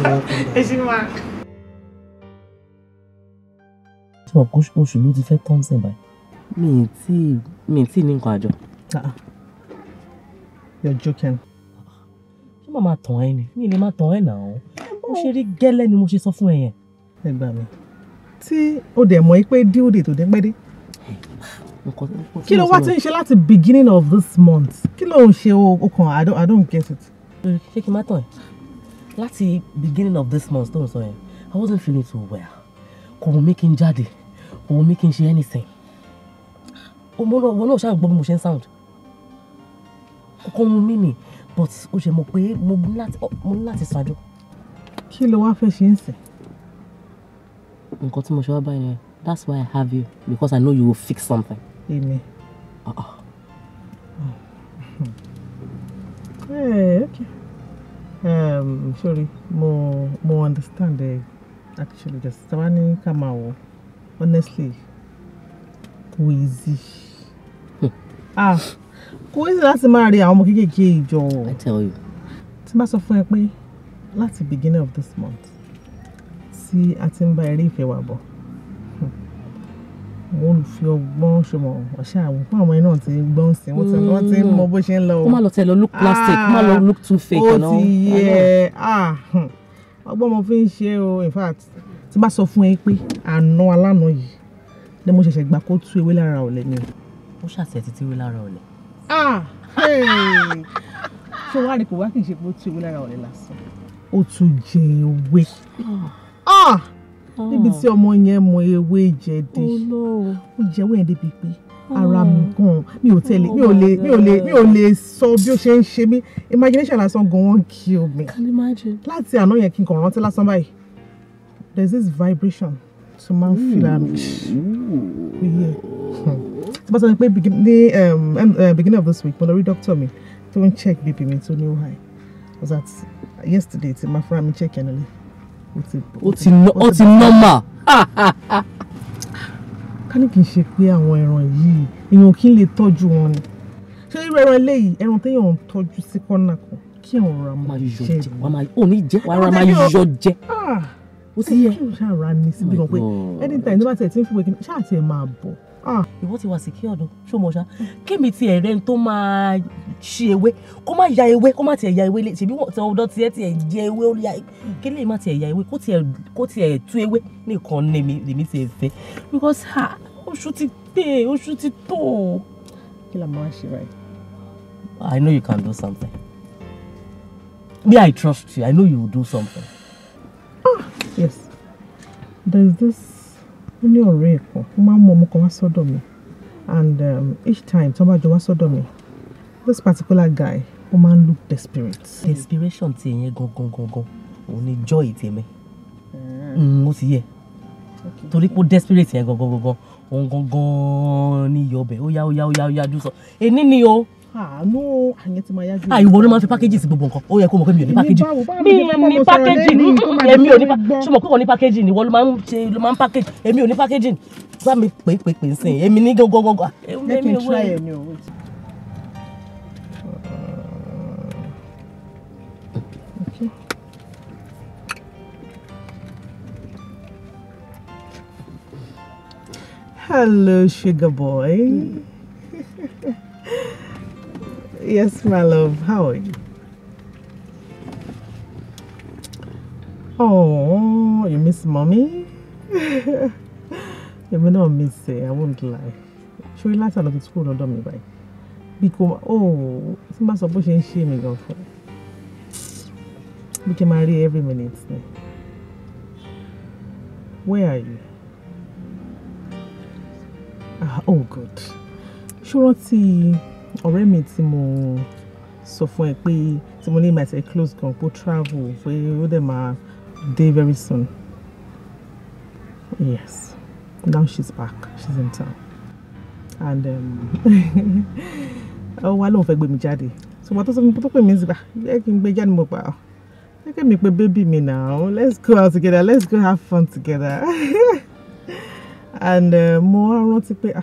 Ẹ ṣé ma. So, oṣù ló ti fẹ́ tán sí báyìí. Mi tí ní nǹkan àjọ. You're joking. Ṣé màá máa tàn ẹ́ ni? Mi lè máa tàn ẹ́ náà. Mo ṣe rí gẹ́lẹ́ ni mo ṣe sọ fún ẹ yẹn. Ẹ gbà mí. Tí o dẹ̀ mọ̀ pé due date tó dé pẹ́ dé. Kí ló wá ti ń ṣe láti beginning of this month? Kí ló ń ṣe okàn? I don't get it. Ṣé kí n má tàn ẹ́? Láti beginning of this month tó ń sọ yẹn, I wasn't feeling too well. Kò wọ́n mi kí n jáde. Kò wọ́n mi kí n ṣe anything. Wọ́n náà ṣáà gbọ́ bí mo ṣe ń sound. Kò wọ́n mi ni, but ó ṣe mọ̀ pé mo ní láti ṣáájú. Kí ló wá fẹ́ ṣe ń sìn? Nǹkan tí mo ṣe wá báyìí ni, that's why I have you, because I know you will fix something. Amen. Hey, okay. Sorry, mo understand actually just Savani Kamau. Honestly, kò easy. Kò easy láti máa rí àwọn ọmọ kéékèèké ìjọ. I tell you. Tí bá sọ fún ẹ pé láti beginning of this month sí a ti ń bá eré ìfẹ́ wa bọ̀. Mo ń fi ọgbọ́n ṣe mọ̀ ọ̀ṣẹ́ àwọn fún àwọn náà tí gbọ́n sí wọ́n ti mọ bó ṣe ń lọ. Ó má lọ tẹ̀ lọ look plastic, ó má lọ look too fake. Ó ti yẹ ọgbọ́n mo fi ń ṣe o, in fact tí bá sọ fún ẹ pé àná alánà yìí ni mo ṣẹ̀ṣẹ̀ gbà kó tú ewé lára ọ̀lẹ ni. Ó ṣàṣẹ títí ewé lára ọ̀lẹ. Ṣé wàá rí kò wá kì í ṣe pé ó tú ewé lára ọ̀lẹ lásán. Ó tún jẹ ewé. Níbi tí ọmọ yẹn mọ ewé jẹ dé. Ó jẹ ewé yẹn débi pé ara mi gan mi ò lè sọ bí ó ṣe ń ṣe mí. Imagination lásán gan wọ́n kill me. Can you imagine? Láti àná yẹn kí n kàn rántí lásán báyìí. There's this vibration to man feel tí bá sọ pé beginning of this week mo lọ rí doctor mi tó ń check BP mi tó ní ó high. Was that yesterday tí ma fúnra mi check ẹnu lé. Ó ti normal. Ká ní kì í ṣe pé àwọn ẹran yìí èèyàn kì í lè tọ́jú wọn ni. Ṣé irú ẹran eléyìí ẹran téèyàn ń tọ́jú sí kọ́nà kan kí àwọn ọ̀rọ̀ máa jẹ. Ò ní jẹ́ wàá máa yọ jẹ. Ó ti yẹ kí n ṣáà ra ní síbi kan pé anytime ní bá tiẹ̀ tí ń fi wé kí n ṣáà tiẹ̀ máa bọ̀. Ìwọ ti wà secure ọdún ṣó mọ ṣá kémi ti ẹ̀rẹ́ tó máa ṣí ewé kó má ya ewé kó má tiẹ̀ ya ewé ṣèbí wọ́n tẹ ọdọ́ tiẹ̀ jẹ ewé ó ya kí lè má tiẹ̀ ya ewé kó tiẹ̀ tú ewé nìkan lèmi tiẹ̀ fẹ́ because oṣù ti pé oṣù ti tó. Kí la máa ṣe báyìí? I know you can do something. Me, I trust you. I know you will do something. Yes. There's this only ọ̀rẹ́ kan ó máa ń mú ọmọ kan wá sọ́dọ̀ mi and each time tó bá jọ wá sọ́dọ̀ mi this particular guy ó máa ń look desperate. Desperation ti yẹn gangan òun ni joy tèmi ó ti yẹ torí pé desperate yẹn gangan òun gangan ní yọbẹ ó yá dùn sọ èní ni o. No, àyẹ̀ ti máa yájú. Ìwọ ló máa fi package sí gbogbo nǹkan. Ó yẹ kó mọ̀ pé mi ò ní package. Mi ní packaging. Èmi ò ní package. Ṣé mo pé wọ́n ní packaging? Ìwọ ló máa ń package. Èmi ò ní packaging. Bá mi pè ń sìn. Èmi ní gọ́gọ́gọ́gọ́. Let me try it. Okay. Hello, sugar boy. Yes, my love. How are you? Oh, you miss mommy? Èmi náà miss ẹ, I won't lie. Ṣé orí láti àlọ́ tó school lọ́dọ̀ mi báyìí? Bí kò tí bá sọ bó ṣe ń ṣe mi gan fún bí kí n máa rí every minute ni. Where are you? Oh good. Ṣé o rántí ọ̀rẹ́ mi tí mo sọ fún ẹ pé tí mo ní ìgbà tí ẹ close gan kó travel pé ó dẹ̀ máa dé very soon? Yes. Now she's back. She's in town. And wá lóun fẹ́ gbé mi jáde. So wọ́n tó sọ fún mi tó pè mí síbà jẹ́ kí n gbé jáde mo pa ọ́. Jẹ́ kí mi pé baby mi now. Let's go out together. Let's go have fun together. And mo wá rántí pé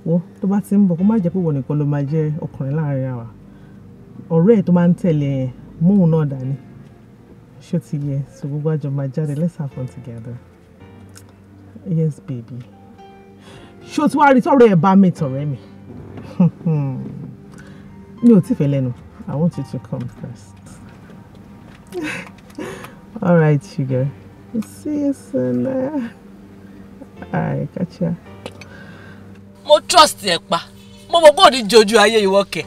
wo tó bá ti ń bọ̀ kó má jẹ́ pé wọ́n nìkan ló máa jẹ́ ọkùnrin láàrin àwa. Ọ̀rẹ́ ẹ̀ tó máa ń tẹ̀lé móhùn náà dání. Ṣé ti yẹ? So gbogbo àjọ máa jáde. Let's have fun together. Yes, baby. Ṣé o ti wá rí tọ́rọ̀ ẹ̀ bá mi tọ̀rẹ́ mi? Mi ò tí fẹ́ lẹ́nu. I want you to come first. All right, sugar. See you soon. Alright, catch ya. Mo trust ẹ pa. Mo mọ̀ pé ó ní jojú ayé ìwọ kẹ̀.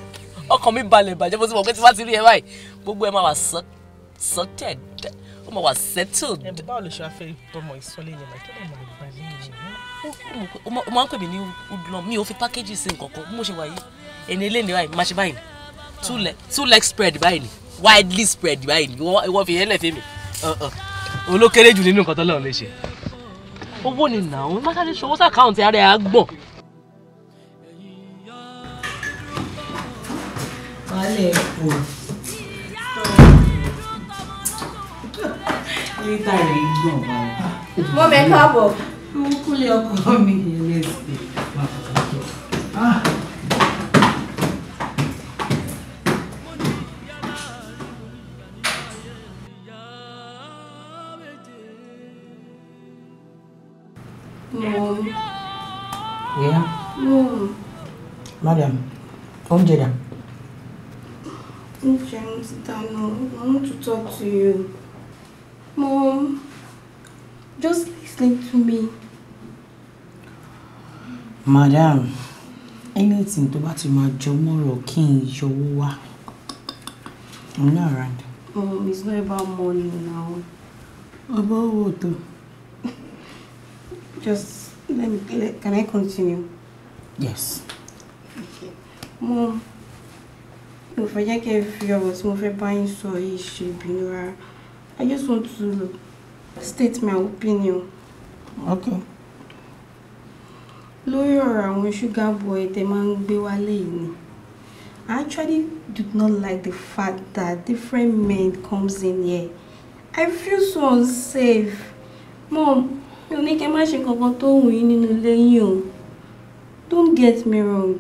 Ọkàn mi balẹ̀ bàjẹ́ bó ti mọ̀ pé tí wá ti rí ẹ báyìí. Gbogbo ẹ máa wà sorted. Ó máa wà settled. Ẹ báwo lè ṣe afẹ́ ìbọmọ ìsọ́lé yẹn máa kí ló máa gbà lẹ́yìn yẹn? O máa ń pè mí ní udlon. Mi ò fi package sí nǹkan kan. Bí mo ṣe wà yìí. Ẹni ilé ni báyìí, máa ṣe báyìí. Two leg spread báyìí ni. Widely spread báyìí ni. Ìwọ fi yẹn lẹ̀ fẹ́ mi. Olókéré jù nínú nǹkan tó lọ́run lè ṣe. Owó ni nà ó. Má sáré ṣòwò sí àkáùntì ara ẹ̀ Agbon. Wálé ẹ̀kọ́. Lítà rẹ̀ ń gbọ̀n báyìí. Mo mẹ́ káàbọ̀. Mo kúlẹ̀ ọkọ mi lè sí. Mom. Yeah. Mom. Madam, oúnjẹ dà. I want to talk to you. Mom, just listen to me. Madam, anything tó bá ti máa jọ mọ́rọ̀ kí n yọwọ́ wá. I'm not around. Mom, it's not about money now. About what though? Just can I continue? Yes. Okay. Mom, mo fẹ́ jẹ́ kẹ́ fi ọ̀rọ̀ tí mo fẹ́ bá yín sọ yìí ṣe ìbínú rárá. I just want to state my opinion. Okay. Lórí ọ̀rọ̀ àwọn sugar boy tẹ́ máa ń gbé wálé yìí ni. I actually do not like the fact that different men comes in here. I feel so unsafe. Mom, mi ò ní kẹ́ má ṣe kankan tó wù yín nínú ilé yín o. Don't get me wrong.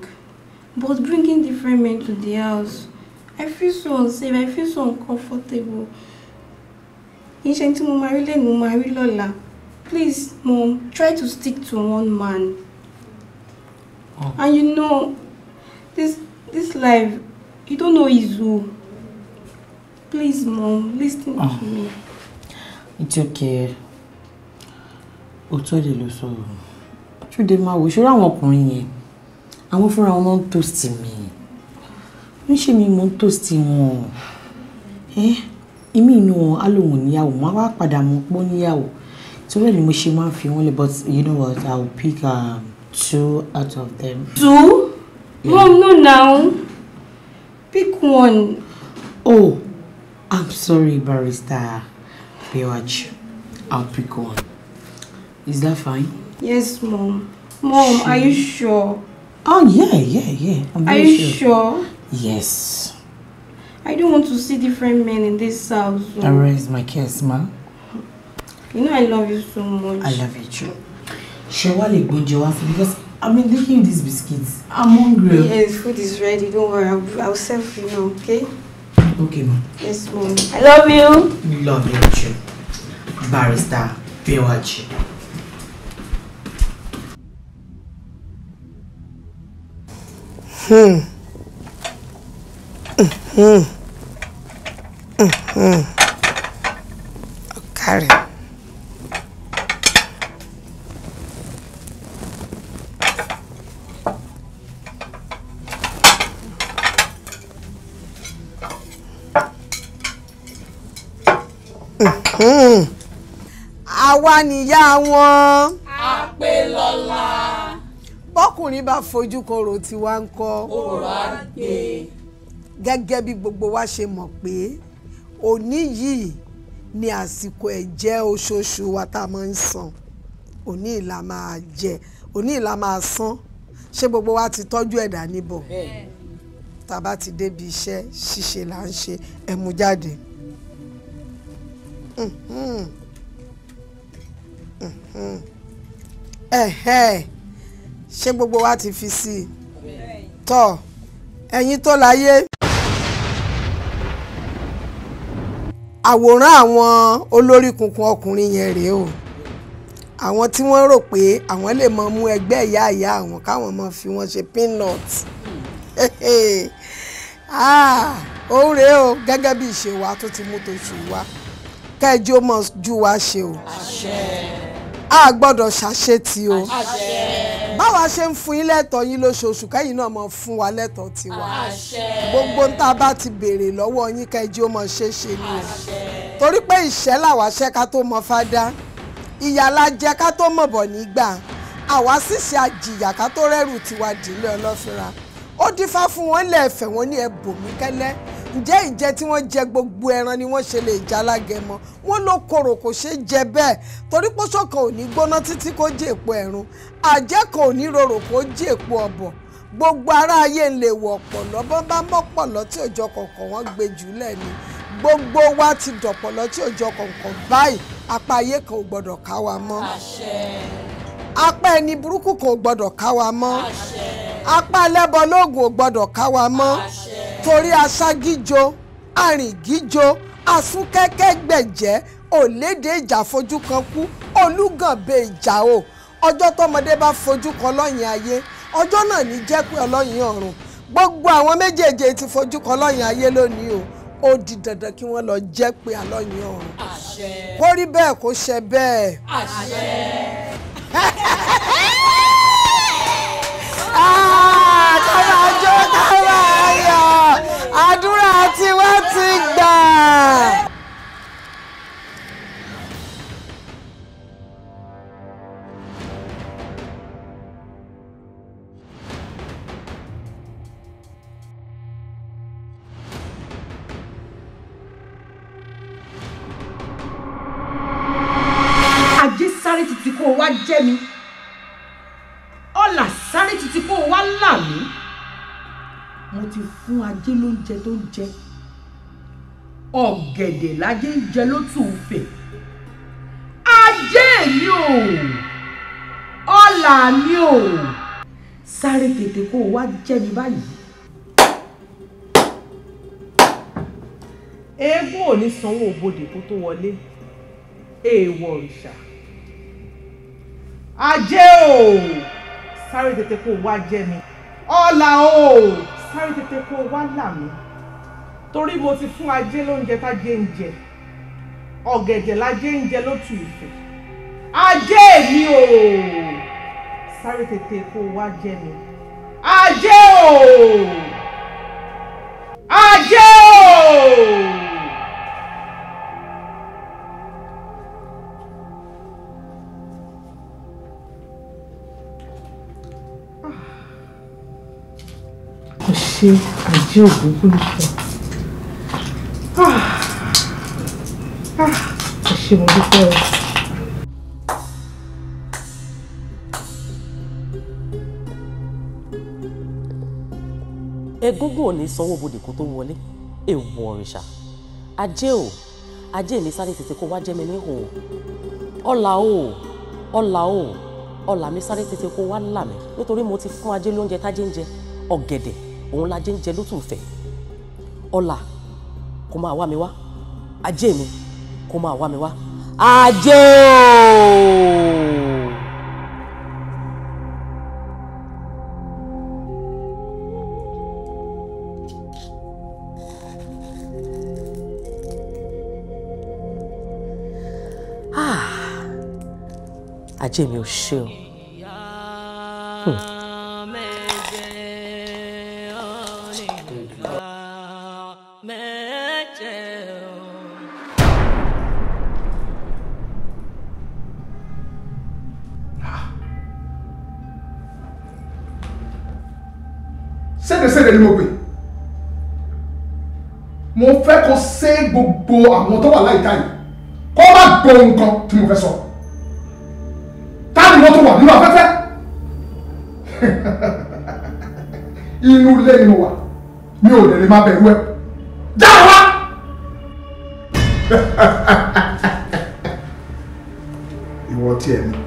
But bringing different men to the house, I feel so unsafe. I feel so uncomfortable. Iṣẹ́ tí mo máa rí lẹ́nu mo máa rí lọ́la. Please, Mom, try to stick to one man. Oh. And you know, this life, you don't know his who. Please, Mom, listen to me. It's okay. Òtọ́dé ló sọ̀rọ̀. Ṣúdé máa wò ṣọ́rọ̀ àwọn ọkùnrin yẹn. Àwọn fúnra wọn máa ń toast mi. Wọ́n ṣe mi mọ́ ń toast wọn. Ìmí inú wọn á lòun níyàwó, máa wá padà mọ́ pọ́ níyàwó. Torí ẹ̀ ni mo ṣe máa ń fi wọ́n lẹ̀, but you know what, I'll pick 2 out of them. 2? Yeah. Mom, no now. Pick one. Oh, I'm sorry, Barrister Bewach. I'll pick one. Is that fine? Yes, Mom. Mom, are you sure? Oh, yeah. I'm very Are you sure? Yes. I don't want to see different men in this house. I raise my case, ma. You know I love you so much. I love you too. Shawali Gonjawafi, because I've been licking these biscuits. I'm hungry. Yes, food is ready. Don't worry. I'll serve you now, okay? Okay, ma. Yes, Mom. I love you. Love you too. Barrister Bewach. Carry. Àwa nìyá wọn. Àpèlọ́lá. Bọ́kùnrin bá fojú korò tí wá ń kọ́. Òrò á gbé. Gẹ́gẹ́ bí gbogbo wa ṣe mọ̀ pé òní yìí ni àsìkò ẹ̀jẹ̀ oṣooṣù wa tá a máa ń san. Òní ìlà máa jẹ, òní ìlà máa san. Ṣé gbogbo wa ti tọ́jú ẹ̀dá níbọ̀? Tá a bá ti débi iṣẹ́ ṣíṣe là ń ṣe ẹ mú jáde. Ṣé gbogbo wa ti fi sí i? Tọ́ ẹ̀yin tó láyé. Àwòrán àwọn olórí kunkun ọkùnrin yẹn rèé o. Àwọn tí wọ́n rò pé àwọn lè mọ mú ẹgbẹ́ ìyá ìyá àwọn káwọn mọ fi wọ́n ṣe peanut. Òun rèé o gẹ́gẹ́ bí ìṣe wa tó ti mú tòṣù wa kẹjọ mọ ju wa ṣe o. A gbọ́dọ̀ ṣàṣetì o. Báwa ṣe ń fún yín lẹ́tọ̀ọ́ yín lóṣooṣù kẹ́yìn náà mọ̀ fún wa lẹ́tọ̀ọ́ tiwa. Gbogbo tá a bá ti béèrè lọ́wọ́ yín kẹjọ mọ̀ ṣe ni o. Torí pé ìṣẹ́ làwa ṣẹ́ ká tó mọ fádá. Ìyà la jẹ ká tó mọ̀ bọ̀ nígbà. Àwa ṣìṣe àjìyà ká tó rẹ́rù tiwa dìlé ọlọ́fínra. Ó dífá fún wọn lẹ́ẹ̀fẹ̀ wọn ní ẹbòmí kẹ́lẹ́. Ǹjẹ́ ìjẹ tí wọ́n jẹ gbogbo ẹran ni wọ́n ṣe lè já lágẹmọ? Wọ́n ló korò kò ṣe jẹ bẹ́ẹ̀ torí pósó kan ò ní gbóná títí kó jẹ èpo ẹ̀rùn. Àjẹ́ kan ò ní rorò kó jẹ èpo ọ̀bọ̀. Gbogbo ará ayé ń lè wọ̀ ọ̀pọ̀lọ́ bọ́n bá mọ́pọ̀lọ́ tí òjò kọ̀ọ̀kan wọ́n gbé jùlẹ̀ ni. Gbogbo wa ti dọ̀pọ̀lọ́ tí òjò kọ̀ọ̀kan báyìí apá ayé kan ò gbọ́dọ̀ ká wa mọ́. Apá ẹni burúkú kan ò gbọ́dọ̀ ká wa mọ́. Apá ẹlẹ́bọ lóògùn ò gbọ́dọ̀ ká wa mọ́. Torí aṣágíjo arìngíjo asúnkẹ́kẹ́ gbẹ̀jẹ́ òlédè ìjà fojú kan kú olúgànbẹ ìjà o. Ọjọ́ tọmọdé bá fojú kan lọ́yìn ayé ọjọ́ náà ní jẹ́ pé ọlọ́yìn ọ̀run. Gbogbo àwọn méjèèjì ti fojú kan lọ́yìn ayé lónìí o. Ó di dandan kí wọ́n lọ jẹ́ pé alọ́yìn ọ̀run. Kó rí bẹ́ẹ̀ kó ṣe bẹ́ẹ̀. Kára jó kára ayọ̀ àdúrà tí wọ́n ti gbà. Ajé sáré títí kó wá jẹ́ mi. Ọlà sáré títí kó wá là mí. Mo ti fún ajé lóúnjẹ tó ń jẹ. Ọ̀gẹ̀dẹ̀ lájé ń jẹ ló tún fè. Ajé mi o. Ọlà mi o. Sáré tètè kó wá jẹ́ mi báyìí. Eégún ò ní sanwó òbodè kó tó wọlé. Èèwọ̀ òrìṣà. Ajé o. Sáré tètè kó wá jẹ́ mi. Ọlà o. Sáré tètè kó wá là mí. Torí mo ti fún ajé lóúnjẹ tájé ń jẹ. Ọ̀gẹ̀dẹ̀ lájé ń jẹ lótú ìfẹ́. Ajé mi o. Sáré tètè kó wá jẹ́ mi. Ajé o. Ajé o. Ṣé ajé ògúngúlùfẹ́? Ẹ ṣé mo dúpẹ́ o. Egúngún ò ní sanwó bodè kó tó wọlé. Èèwọ̀ òrìṣà. Ajé o. Ajé mi sáré tètè kó wá jẹ́ mi ní hò. Ọlà o. Ọlà o. Ọlà mi sáré tètè kó wá là mí nítorí mo ti fún ajé lóúnjẹ tájé ń jẹ. Ọ̀gẹ̀dẹ̀ òun lajé ń jẹ ló tún fẹ́. Ọlà kó máa wá mi wá. Ajé mi kó máa wá mi wá. Ajé o. Ajé mi ò ṣe o. Meje. Sédèsédè ni mo pè. Mo fẹ́ kó sé gbogbo àwọn tó wà láìka yìí. Kó má gbọ́ nǹkan tí mo fẹ́ sọ. Táàbí wọ́n tó wà nínú afẹ́fẹ́. Inú ilé ni mo wà. Mi ò lè má bẹ̀rù ẹ. Jáde wá! Ìwọ tí ẹ ní.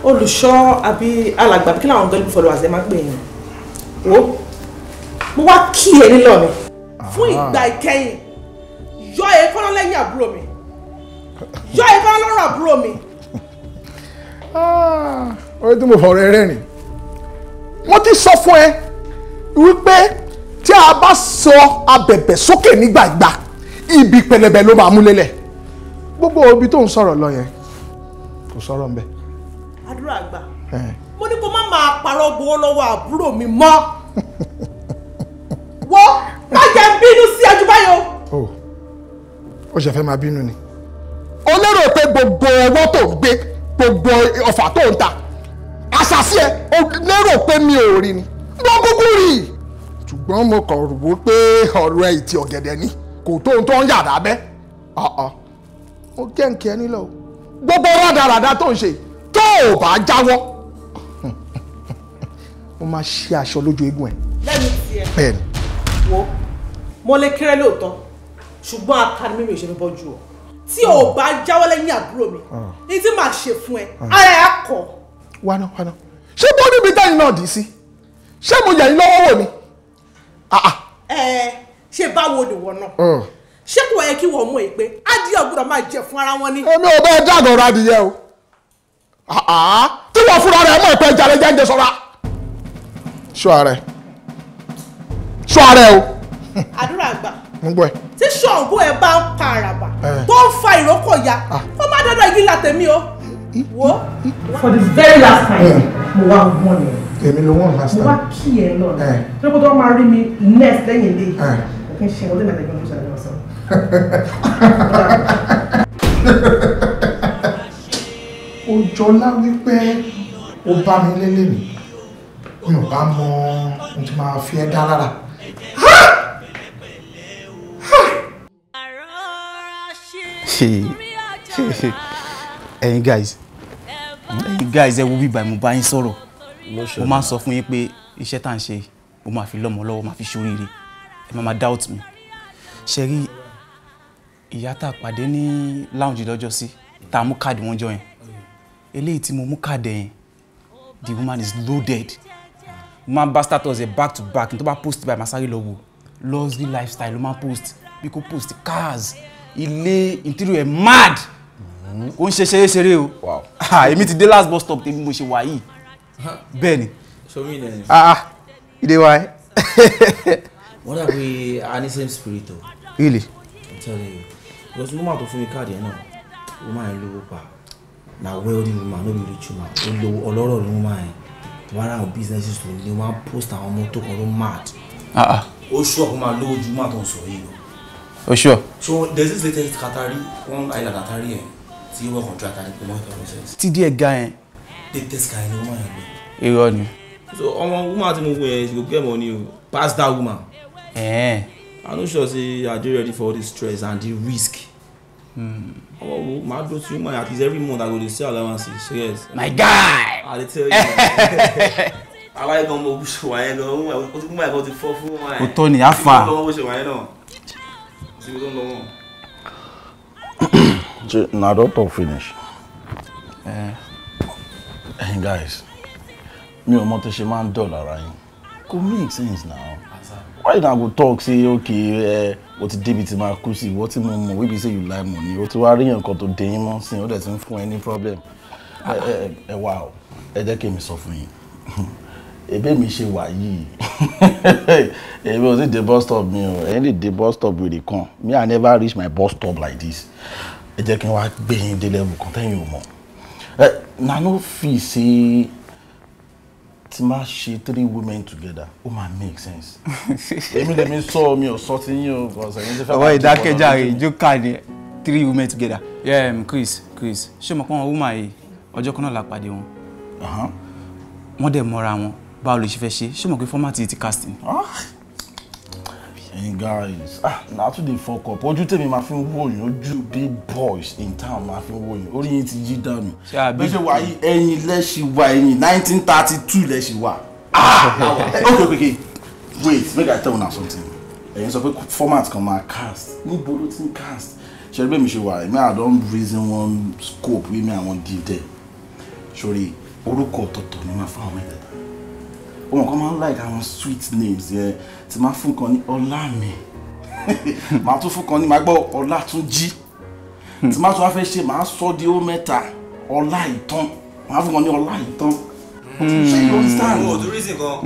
Olùṣọ́ àbí alàgbà bí kí làwọn gọ́lù followers ẹ máa gbé yín. Wo mo wá kí ẹ nílọ mi fún ìgbà ìkẹyìn yọ èékánná lẹ́yìn àbúrò mi yọ èékánná lọ́rùn àbúrò mi. Orí tí mo fọ̀rọ̀ rẹ̀ rìn. Wọ́n ti sọ fún ẹ wípé tí a bá sọ abẹ̀bẹ̀ sókè nígbàgbà ibi pẹlẹbẹ ló máa mú lélẹ̀. Gbogbo ibi tó ń sọ̀rọ̀ lọ yẹn kò sọ̀rọ̀ ń bẹ̀. Àdúrà àgbà mo ní kó má máa parọ́ gbowó lọ́wọ́ àbúrò mi mọ́ wọ́n má jẹ́ ń bínú sí ẹjú báyọ̀. Ó ṣe fẹ́ máa bínú ni. O lérò pé gbogbo ọwọ́ tó ń gbé gbogbo ọ̀fà tó ń ta àṣàṣì ẹ o lérò pé mi ò rí ni. Mo kúkú rí i ṣùgbọ́n mo kàn rò wó pé ọ̀rọ̀ ẹ̀ ìtì ọ̀gẹ̀dẹ̀ ni kò tó ohun tó ń yàrá bẹ́. Mo gẹ́ǹkì ẹ nílò gbogbo rádaràda tó ń ṣe tó ò bá jáwọ́ mo máa ṣe aṣọ lójú eégún ẹ. lẹ́nu tiẹ̀ bẹ́ẹ̀ni. wo mo lè kéré lóòótọ́ ṣùgbọ́n akademi mi ò ṣe fi bọ́ ju ọ tí o bá jáwọ́ lẹ́yìn àbúrò mi ní tí màá ṣe fún ẹ ara ẹ á kọ̀. wánà ṣé bó níbi táyì náà dì í sí ṣé mo yà yín lọ́wọ́ wò ni. ṣé báwo ni wọ́n náà ṣé kò yẹ kí wọ́n mú ẹ pé adìyẹ ọ̀gbọ́dọ̀ máa jẹ fún ara wọn ni. èmi ò bẹ́ẹ̀ dàgbọ̀ ra adìyẹ o tí wọ́n fúnra rẹ̀ mọ̀ ìpẹ́ ìjà rẹ̀ jẹ́ sọ́ra. ṣọ́ ààrẹ o. àdúrà àgbà mo gbọ́ ẹ. tí ṣọ̀ǹgó ẹ bá ń pa àràbà tó ń fa ìrókò ya ó má dọ́dọ̀ igi la tèmi o. wo for the very last time mo wá wọ́n ni. èmi ló wọ́n last time. mo wá kí ẹ lọ tí wọ́n tó máa rí mi next lẹ́yìn ilé kí n ṣe wọlé mẹ́tẹ̀ẹ̀gbọ́n mi ṣàlẹ́ ọ̀sán. ó jọlá wípé ó bá mi lélẹ̀ mi mi ò bá mọ ohun tí máa fi ẹ́ dá lára. ẹ̀yin guys ẹ wo bíbá mo bá yín sọ̀rọ̀ mo máa ń sọ fún yín pé iṣẹ́ tá à ń ṣe mo máa fi lọ́mọ lọ́wọ́ máa fi ṣoríire ẹ máa doubt me ṣe rí ìyá tá a pàdé ní lounge lọ́jọ́ sí tá a mú káàdì wọn jọ yẹn eléyìí tí mo mú káàdì yẹn the woman is loaded mo máa ń bá status ẹ back to back nítorí bá post by masari lọ́wọ́ luxury lifestyle ló máa ń post bí kò post cars ilé interior ẹ mad ó ń ṣe ṣeré o èmi ti dé last bus stop tèmi mo ṣe wà yìí bẹ́ẹ̀ ni. ìdè wa ẹ. wọ́n dàbí a ní same spirit o. really. I'm telling you because woman tó fún mi káàdì yẹn náà woman yẹn lówó pa na wealthy woman no be rich woman ó lówó ọlọ́rọ̀ ni woman yẹn tó bá ráhùn businesses tó ní wọ́n á post àwọn mọ́tò kan ló mad. ó ṣọ́ ọ̀pọ̀ máa lówó ju woman tó ń sọ yìí lọ. ó ṣọ́. so there's this latest Qatari one island Qatari yẹn tí wọ́n contract àti promote the process. tí díẹ̀ ga yẹn. latest guy ni woman yẹn gbé. irọ́ ni. so ọmọ woman tí mo fún yẹn she go get money o pass that woman. I no sure say I dey ready for all the stress and the risk. Ọmọ wo máa dúró sí woman at least every month I go dey see allowances serious. My guy. I dey tell you. aláyé gan mo ṣe wáyé gan o ti mú àìkọ́ ti fọ́ fún wọn. o tọ́ ni a fa. o ti mú ṣe wáyé náà. o ti mú lọ́wọ́. Na don talk finish. Guys, mi ò mọ̀ tó ṣe máa ń dọ̀ lára yín. Kò make sense now. Why na go talk say okay o ti débi tí máa kú sí ìwọ tí mo mọ̀ wey be say you like money o ti wá rí nǹkan tó dé yín mọ́ sí i ó dẹ̀ ti ń fún ẹ ní problem. Ẹ wá o ẹ jẹ́ kí mi sọ fún yín ebe mi ṣe wà yìí èmi ò sì dé bus stop mi o ẹ̀yin lè dé bus stop wèrè kan me I never reach my bus stop like this ẹ jẹ́ kí n wá gbé yín dé level kan tẹ́yìn ò mọ̀ na no fit say tí máa ṣe 3 women together ó máa make sense. èmi lèmi sọ mi ò sọ ti yín o because ẹ̀yin ti fẹ́. ọwọ́ ìdákẹ́jà ìjókà ni 3 women together. Chris ṣé mo pọ́n wọn woman yìí ọjọ́ kan náà la pàdé wọn. wọ́n dẹ̀ mọ́ra wọn báwo lè ṣe fẹ́ ṣé mo pé format ti casting. Hey guys, now to the fuck up. Ojú tèmi máa fi ń wò yín, ojú big boys in town máa fi ń wò yín. Orí yín ti jí dànù. Bí ṣe wà yìí, ẹ̀yin lẹ́ṣì wà ẹ̀yin 1932 lẹ́ṣì wà. Okay. Wait, make I tell you now something. Ẹ̀yin sọ pé format kan máa cast. Níbo ló ti ń cast? Ṣé ẹgbẹ́ mi ṣe wà? Èmi I don reason one scope wey me I wan give there. Sorry, orúkọ ọ̀tọ̀ọ̀tọ̀ ni máa fún àwọn mẹ́tẹ̀ẹ̀ta. Oh, come on, like our sweet names, yeah. Tí máa fún kan ní Ọlámi. Máa tún fún kan ní máa gbọ́ Ọlátúnjí. Tí máa tún wá fẹ́ ṣe máa sọ di ó mẹ́ta Ọláìtàn. Máa fún kan ní Ọláìtàn. Ṣé you understand? Oh, the reason kan.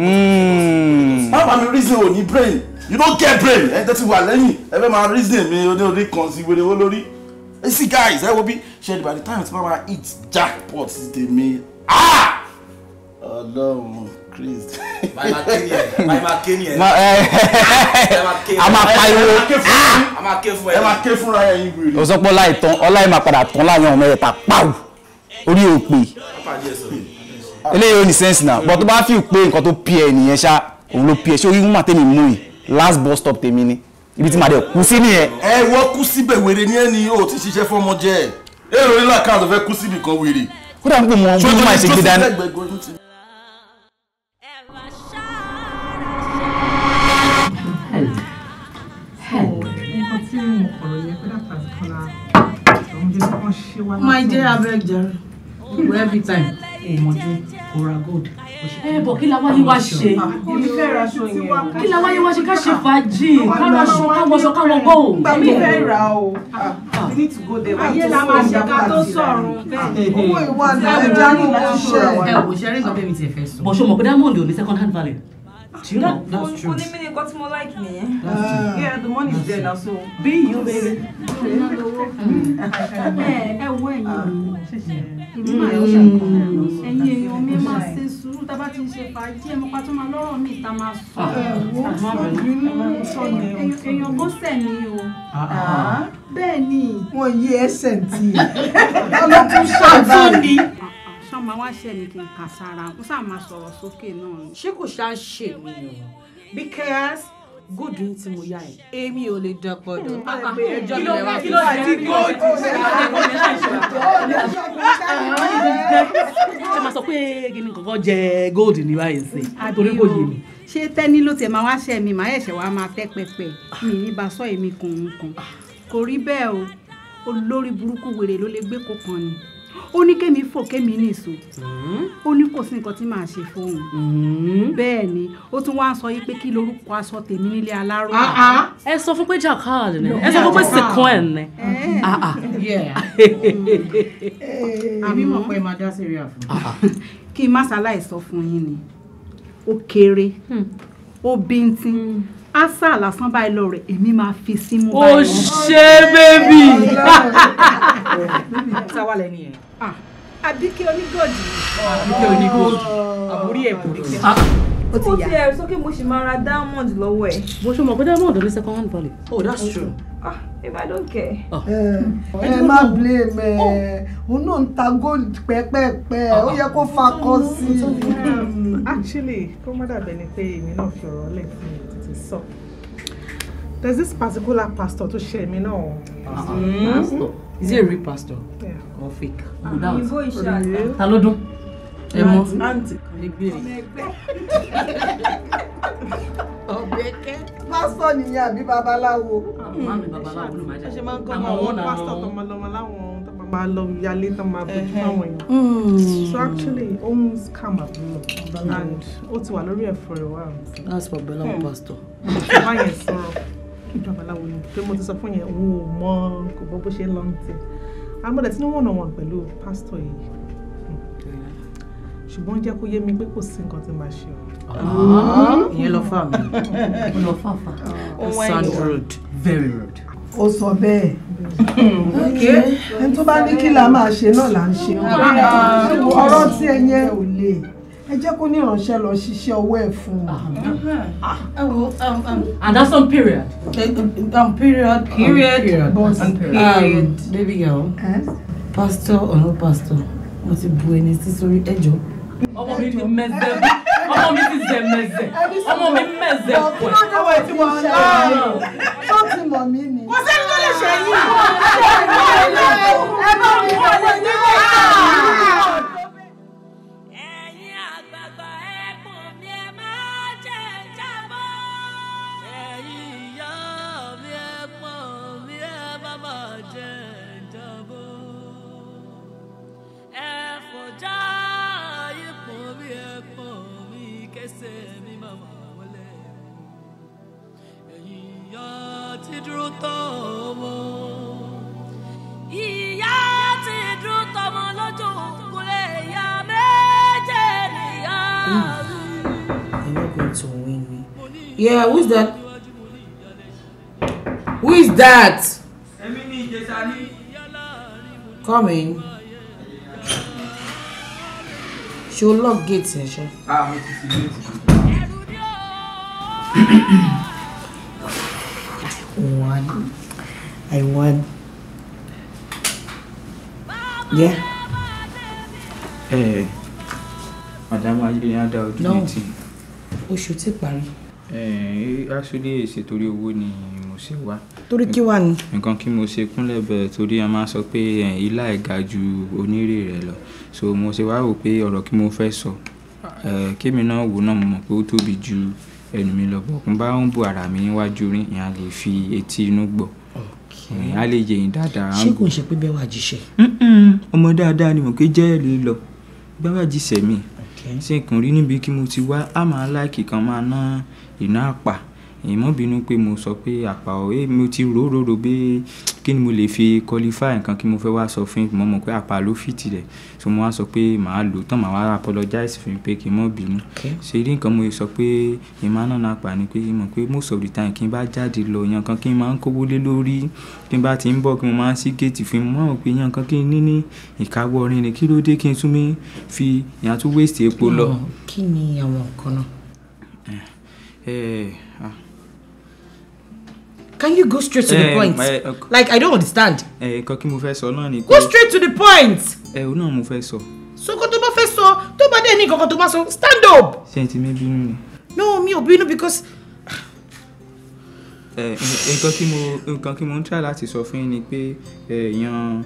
Má bá mi reason ò ní brain. You don't get brain. Ẹ tẹ́tí wà lẹ́yìn. Ẹ fẹ́ máa reason mi orí kan sí wèrè wó lórí. You see guys, ẹ wo bí ṣe by the time tí máa eat jackpot sí tèmi. Ọlọ́run Christ. My Kenya. A máa pariwo. Ẹ máa ké fúnra ẹ̀yin gbèrè. O sọ pé Ọláìtàn, Ọláì máa padà tán láàrin ọmọ ẹ̀ta pàù. Orí òpè. Eléyìí ò ní sense now. But tó bá fi pé nǹkan tó pí ẹ nìyẹn ṣá, òun ló pí ẹ. Ṣé orí woman tèmi mú yìí? Last bus stop tèmi ni. Ibi tí màá dẹ̀ kú sí nìyẹn. Ẹ wọ́n kú síbẹ̀ wèrè ní ẹni o ti ṣiṣẹ́ fọ́mọ jẹ́. Èrò nílà kan tó fẹ́ kú síbì kan wèrè. Kódà ń pè mọ́ bí wọ́n máa ṣe gbé dání. My dear Abeg, every time. Ora gold. Bọ̀ kí la wáyé wá ṣe? Kí la wáyé wá ṣe ká ṣe fàájì? Ká ra aṣọ, ká wọṣọ, ká wọ gold. Mi fẹ́ ra o. We need to go there. Ayé la máa ṣe ká tó sọ̀rọ̀. Owó ìwà ẹja ní láti ṣe. Ẹ wò ṣe rí nǹkan tẹ́mi ti fẹ́ sọ. Bọ̀ ṣe mọ̀ pé Diamond ò ní second hand value. Do you know? That's true. Only me got more like me. Yeah, the money is there now, so be you, baby. Ẹ wo ẹ̀yin èèyàn mi máa ṣe sùúrù tá a bá ti ń ṣe fàájì ẹ̀ mọ́pá tó máa lọ́rọ̀ mi ìta máa sọ. Èèyàn bó sẹ̀ ni o. Bẹ́ẹ̀ ni. wọ́n yí ẹsẹ̀ tí ọlọ́tún ṣàtún ni. Ṣọ́n wá ṣẹ̀ ní kí n kà sára ó sáà máa sọ̀rọ̀ sókè náà. Ṣé kò ṣáà ṣe mí o? Because good ní tí mo yá ẹ̀. Èmi ò lè dọ́pọ̀dọ̀. Kí ló àti gold? Ṣé máa sọ pé kí ni kankan jẹ gold ní báyìí sí? Torí kò yé mi. Ṣé tẹ́ni ló tiẹ̀ máa wá ṣẹ̀ mi màá ẹ̀ṣẹ̀ wá máa tẹ́ pẹpẹ mi ní bá sọ èmi kùn. Kò rí bẹ́ẹ̀ o olórí burúkú wèrè ló lè gbé kó kan ni. Ó ní kémi fò kémi nìṣó. Ó ní kò sí nǹkan tí màá ṣe fóun. Bẹ́ẹ̀ ni ó tún wá ń sọ yìí pé kí lorúkọ aṣọ tèmi nílé aláró. Ẹ sọ fún pé jacquard ni ẹ sọ fún pé sequin ni. Àbí mọ̀ pé máa dá síríà fún. Kí n má ṣaláì sọ fún yín ni ó kéré ó bíntín ásà lásán báyìí lọ rẹ̀ èmi máa fi símú báyìí. Ó ṣe bébì. Sáwà lẹ́ni ẹ̀. Àbíkẹ́ onígòdì. Àbíkẹ́ onígòdì. Àbúrí ẹ̀ bùrí kẹ́. ó ti ẹ̀ sọ pé mo ṣì máa ra diamond lọ́wọ́ ẹ̀. Bó ṣe mọ̀ pé diamond ní second hand value. Oh, that's true. If I don't care. Ẹ má blame ẹ òun náà ń ta gold pẹ́pẹ́pẹ́ ó yẹ kó fakọ sí i. Actually kó má dàbẹ̀ ni pé èmi náà fi ọ̀rọ̀ lẹ̀ fún mi títí sọ. There's this particular pastor tó ṣe èmi náà. Pastor? Is he a real pastor? Yeah. Or fake? Ìbò ìṣàlẹ̀. Ta ló dún? Ẹ mọ. Auntie kan lè gbèrè. Ọ̀bẹ̀kẹ́. Pásítọ̀ nìyẹn àbí babaláwo. Mami babaláwo ló máa jẹ́. Ṣé máa ń kọ́ àwọn pásítọ̀ tó máa lọ́mọ láwọn tó máa lọ yálé tó máa bójú fáwọn èèyàn. So actually ó ń scam àbúrò and ó ti wà lórí ẹ̀ for a while. That's babaláwo pastor. Wọ́n yẹn sọ̀rọ̀ babaláwo ni pé mo ti sọ fún yẹn òun ò mọ kò bọ́ bó ṣe ń lọ ní tiẹ̀. Àmọ́dé tí wọ́n náà wọ̀n pẹ̀lú pásítọ̀ yìí. Ṣùgbọ́n jẹ́ kó yé mi pé kò sí nǹkan tí màá ṣe o. Ìyẹn lọ fà mí. Ó lọ fà fà. Sound rude. Very rude. Ó sọ bẹ́ẹ̀. Ẹni tó bá ní kí la máa ṣe náà là ń ṣe. Ọ̀rọ̀ tí ẹ yẹn ò lè. ẹ jẹ́ kó ní ìránṣẹ́ lọ ṣiṣẹ́ ọwọ́ ẹ̀ fún un. And that's on period. Period. Period. Baby girl. Pastor or no pastor? Mo ti bu ẹni sí sórí ẹjọ́. Ọmọ mi ti mẹ́zẹ̀. Ọmọ mi ti zẹ̀ mẹ́zẹ̀. Ọmọ mi mẹ́zẹ̀ pọ̀. Ọmọ ẹ̀ tí wọ́n láàárọ̀. Tó ti mọ̀ mí ni. Kò sẹ́ni tó lè ṣe yìí. Ẹ bá mi wọlé nígbà yìí. Yeah, who is that? Who is that? Come in. She'll lock gates here, sure. I won. Yeah. Madam, I didn't have No. Oṣù ti parí. Actually, ṣe torí owó ni mo ṣe wá. Torí kí wá ni? Nǹkan kí mo ṣe kúnlẹ̀ bẹ̀ torí a máa sọ pé ilá ẹ̀ ga ju onírè rẹ̀ lọ. So mo ṣe wá wò pé ọ̀rọ̀ kí mo fẹ́ sọ. Kémi náà wò náà mo mọ̀ pé ó tóbi ju ẹnu mi lọ. Bọ̀kún bá ń bu ara mi níwájú rí, ìyẹn lè fi etí inú gbọ́. A lè yẹ̀yìn dáadáa. Ṣé kò ń ṣe pé bẹ́ẹ̀ wá jíṣẹ́? Ọmọ dáadáa ni mo ké jẹ́ lè lọ. Bẹ́ẹ̀ wá jíṣẹ́ mi. Ṣé nǹkan rí níbi kí mo ti wá, a máa láìkì kan máa ná iná àpà. Ìmọ̀ bínú pé mo sọ pé àpà ọ̀hẹ́ mo ti rò bí kí ni mo lè fi qualify nǹkan kí mo fẹ́ wá sọ fún mo mọ̀ pé àpà ló fìtì rẹ̀. So mo wá sọ pé màá lò tán màá wá apologize fún pé kí n mọ̀ bínú. Ṣé rí nǹkan mo sọ pé ìmọ̀ náà àpà ni pé mọ̀ pé most of the time kí n bá jáde lọ yan kan kí n máa ń kówó lé lórí kí n bá ti ń bọ̀ kí mo máa ń sí géètì fún mi mọ̀ pé yan kan kí n ní ìkáwọ́ orin ni kí ló dé kí n tún mi fi ìyàn tún waste epo lọ. Kí ni àwọn nǹkan náà? Can you go straight to the point? Like, I don't understand. Nǹkan kí mo fẹ́ sọ náà ni pé. Go straight to the point. Òun náà mo fẹ́ sọ. So kó tó bá fẹ́ sọ, tó bá dé ní nǹkan tó bá sọ, stand up. Ṣé ti mi bínú ni? No, mi ò bínú because. Nǹkan kí mo ń try láti sọ fún yín ni pé èèyàn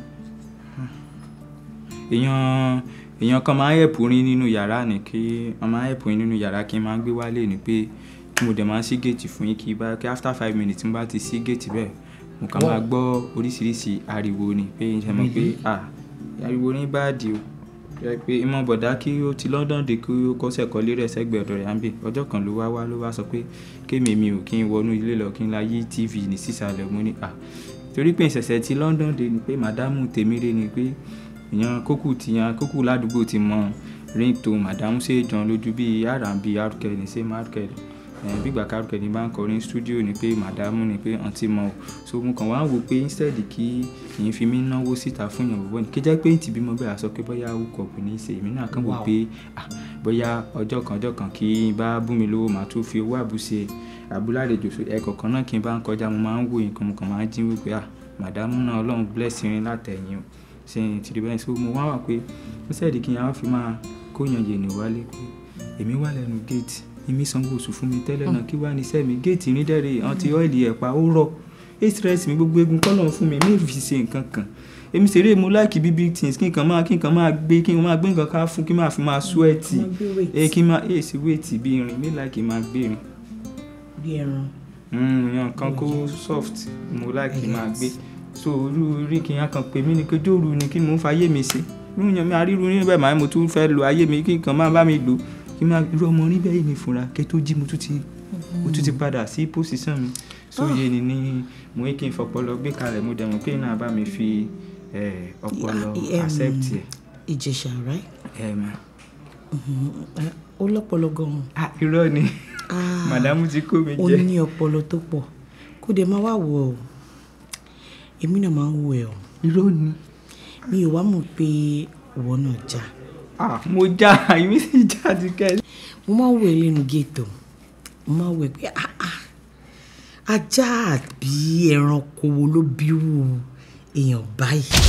kan máa ń help rin nínú yàrá ni kí wọ́n máa ń help rin nínú yàrá kí n máa gbé wálé ni pé kí mo dẹ̀ máa ṣí géètì fún yín kí after 5 minutes mo bá ti ṣí géètì bẹ́ẹ̀ mo kàn máa gbọ́ oríṣiríṣi ariwo ni pé ṣe mọ̀ pé ariwo ní báàdì o pé ìmọ̀ bọ̀dá kí ó ti London dé kí ó kọ́sẹ̀ kọ́lé rẹ̀ sẹ́gbẹ̀ẹ́ ọ̀dọ̀ rẹ̀ àǹbẹ̀ ọjọ́ kan ló wá sọ pé kémi mi ò kí n wọnú ilé lọ kí n la yí TV ní sísàlẹ̀ mo ní torí pé ìṣẹ̀ṣẹ̀ ti London dé ni pé màdámù tèmíre ni pé ìyàn kókù ládùúgbò ti mọ ringtone màdámù ṣe jọ lójú bíi R&B arúkẹ́ ní same arúkẹ́ bígbà kárùkẹ́ ní bá ń kọrin studio ni pé màdámù ni pé àǹtí mọ̀ ọ́ so mo kàn wá wò pé instead kí ìyẹn fi mí náwó síta fún yàn bọ̀bọ̀ ni kí jẹ́ pé ìtì bímọ bẹ́ẹ̀ sọ pé bóyá hookup ní í ṣe èmi náà kàn wò pé bóyá ọjọ́ kan kí n bá bú mi lówó màá tún fi owó àbúṣe àbúládejò ẹ̀kọ̀ọ̀kan náà kí n bá ń kọjá mo máa ń wò nǹkan mo kàn máa ń jí wípé màdámù náà Ọlọ́run bless rin látẹ̀yìn o ṣe ìtìrí bẹ́ẹ̀ so mo wá wà pé instead kí n yà wá fi máa kóyàn yẹ̀nì wálé pé èmi wà lẹ́nu gate èmi sanwó oṣù fún mi tẹ́lẹ̀ náà kí wá ní sẹ́mi géètì rí dẹ́rẹ́ àti ọ́ìlì ẹ̀pà ó rọ̀ stress mi gbogbo egun kọ́lọ̀ fún mi mi fi ṣe nǹkan kan èmi ṣeré mo like big things kí n kàn máa gbé kí n máa gbé nǹkan ká fún kí n máa fi máa sweat kí n máa èsì weight bí irin mi like máa gbé irin. Bí ẹran. Yan kan kó soft mo like máa gbé so olú rí kí n kàn pè mí ní kí dóòrù ni kí mo ń fa ayé mi ṣe yíyan mi àríru níbẹ̀ máa mo tún fẹ́ lo ayé mi kí n kàn máa bá mi lò kí n máa irú ọmọ orí bẹ́ẹ̀ mi fúnra kí tó jí mo tún ti padà sí position mi so yé ni mo kí n fọpọlọ gbé kalẹ̀ mo dẹ̀ mọ̀ pé náà bá mi fi ọpọlọ accept ẹ̀. Ìjẹ̀ṣà right? Ma. Ó lọ́pọlọ gan-an. Irọ́ ni màdámù ti kó mi jẹ. Ó ní ọpọlọ tó pọ̀ kó dẹ̀ máa wá wò ọ́ èmi náà máa ń wò ẹ́ ọ́. Irọ́ ni. Mi ò wá mọ̀ pé ìwọ náà já mo já èmi sì já ti kẹ́. mo máa ń wò lẹ́nu géètò mo máa ń wò pé ajá àbí ẹranko wo ló bírú èèyàn báyìí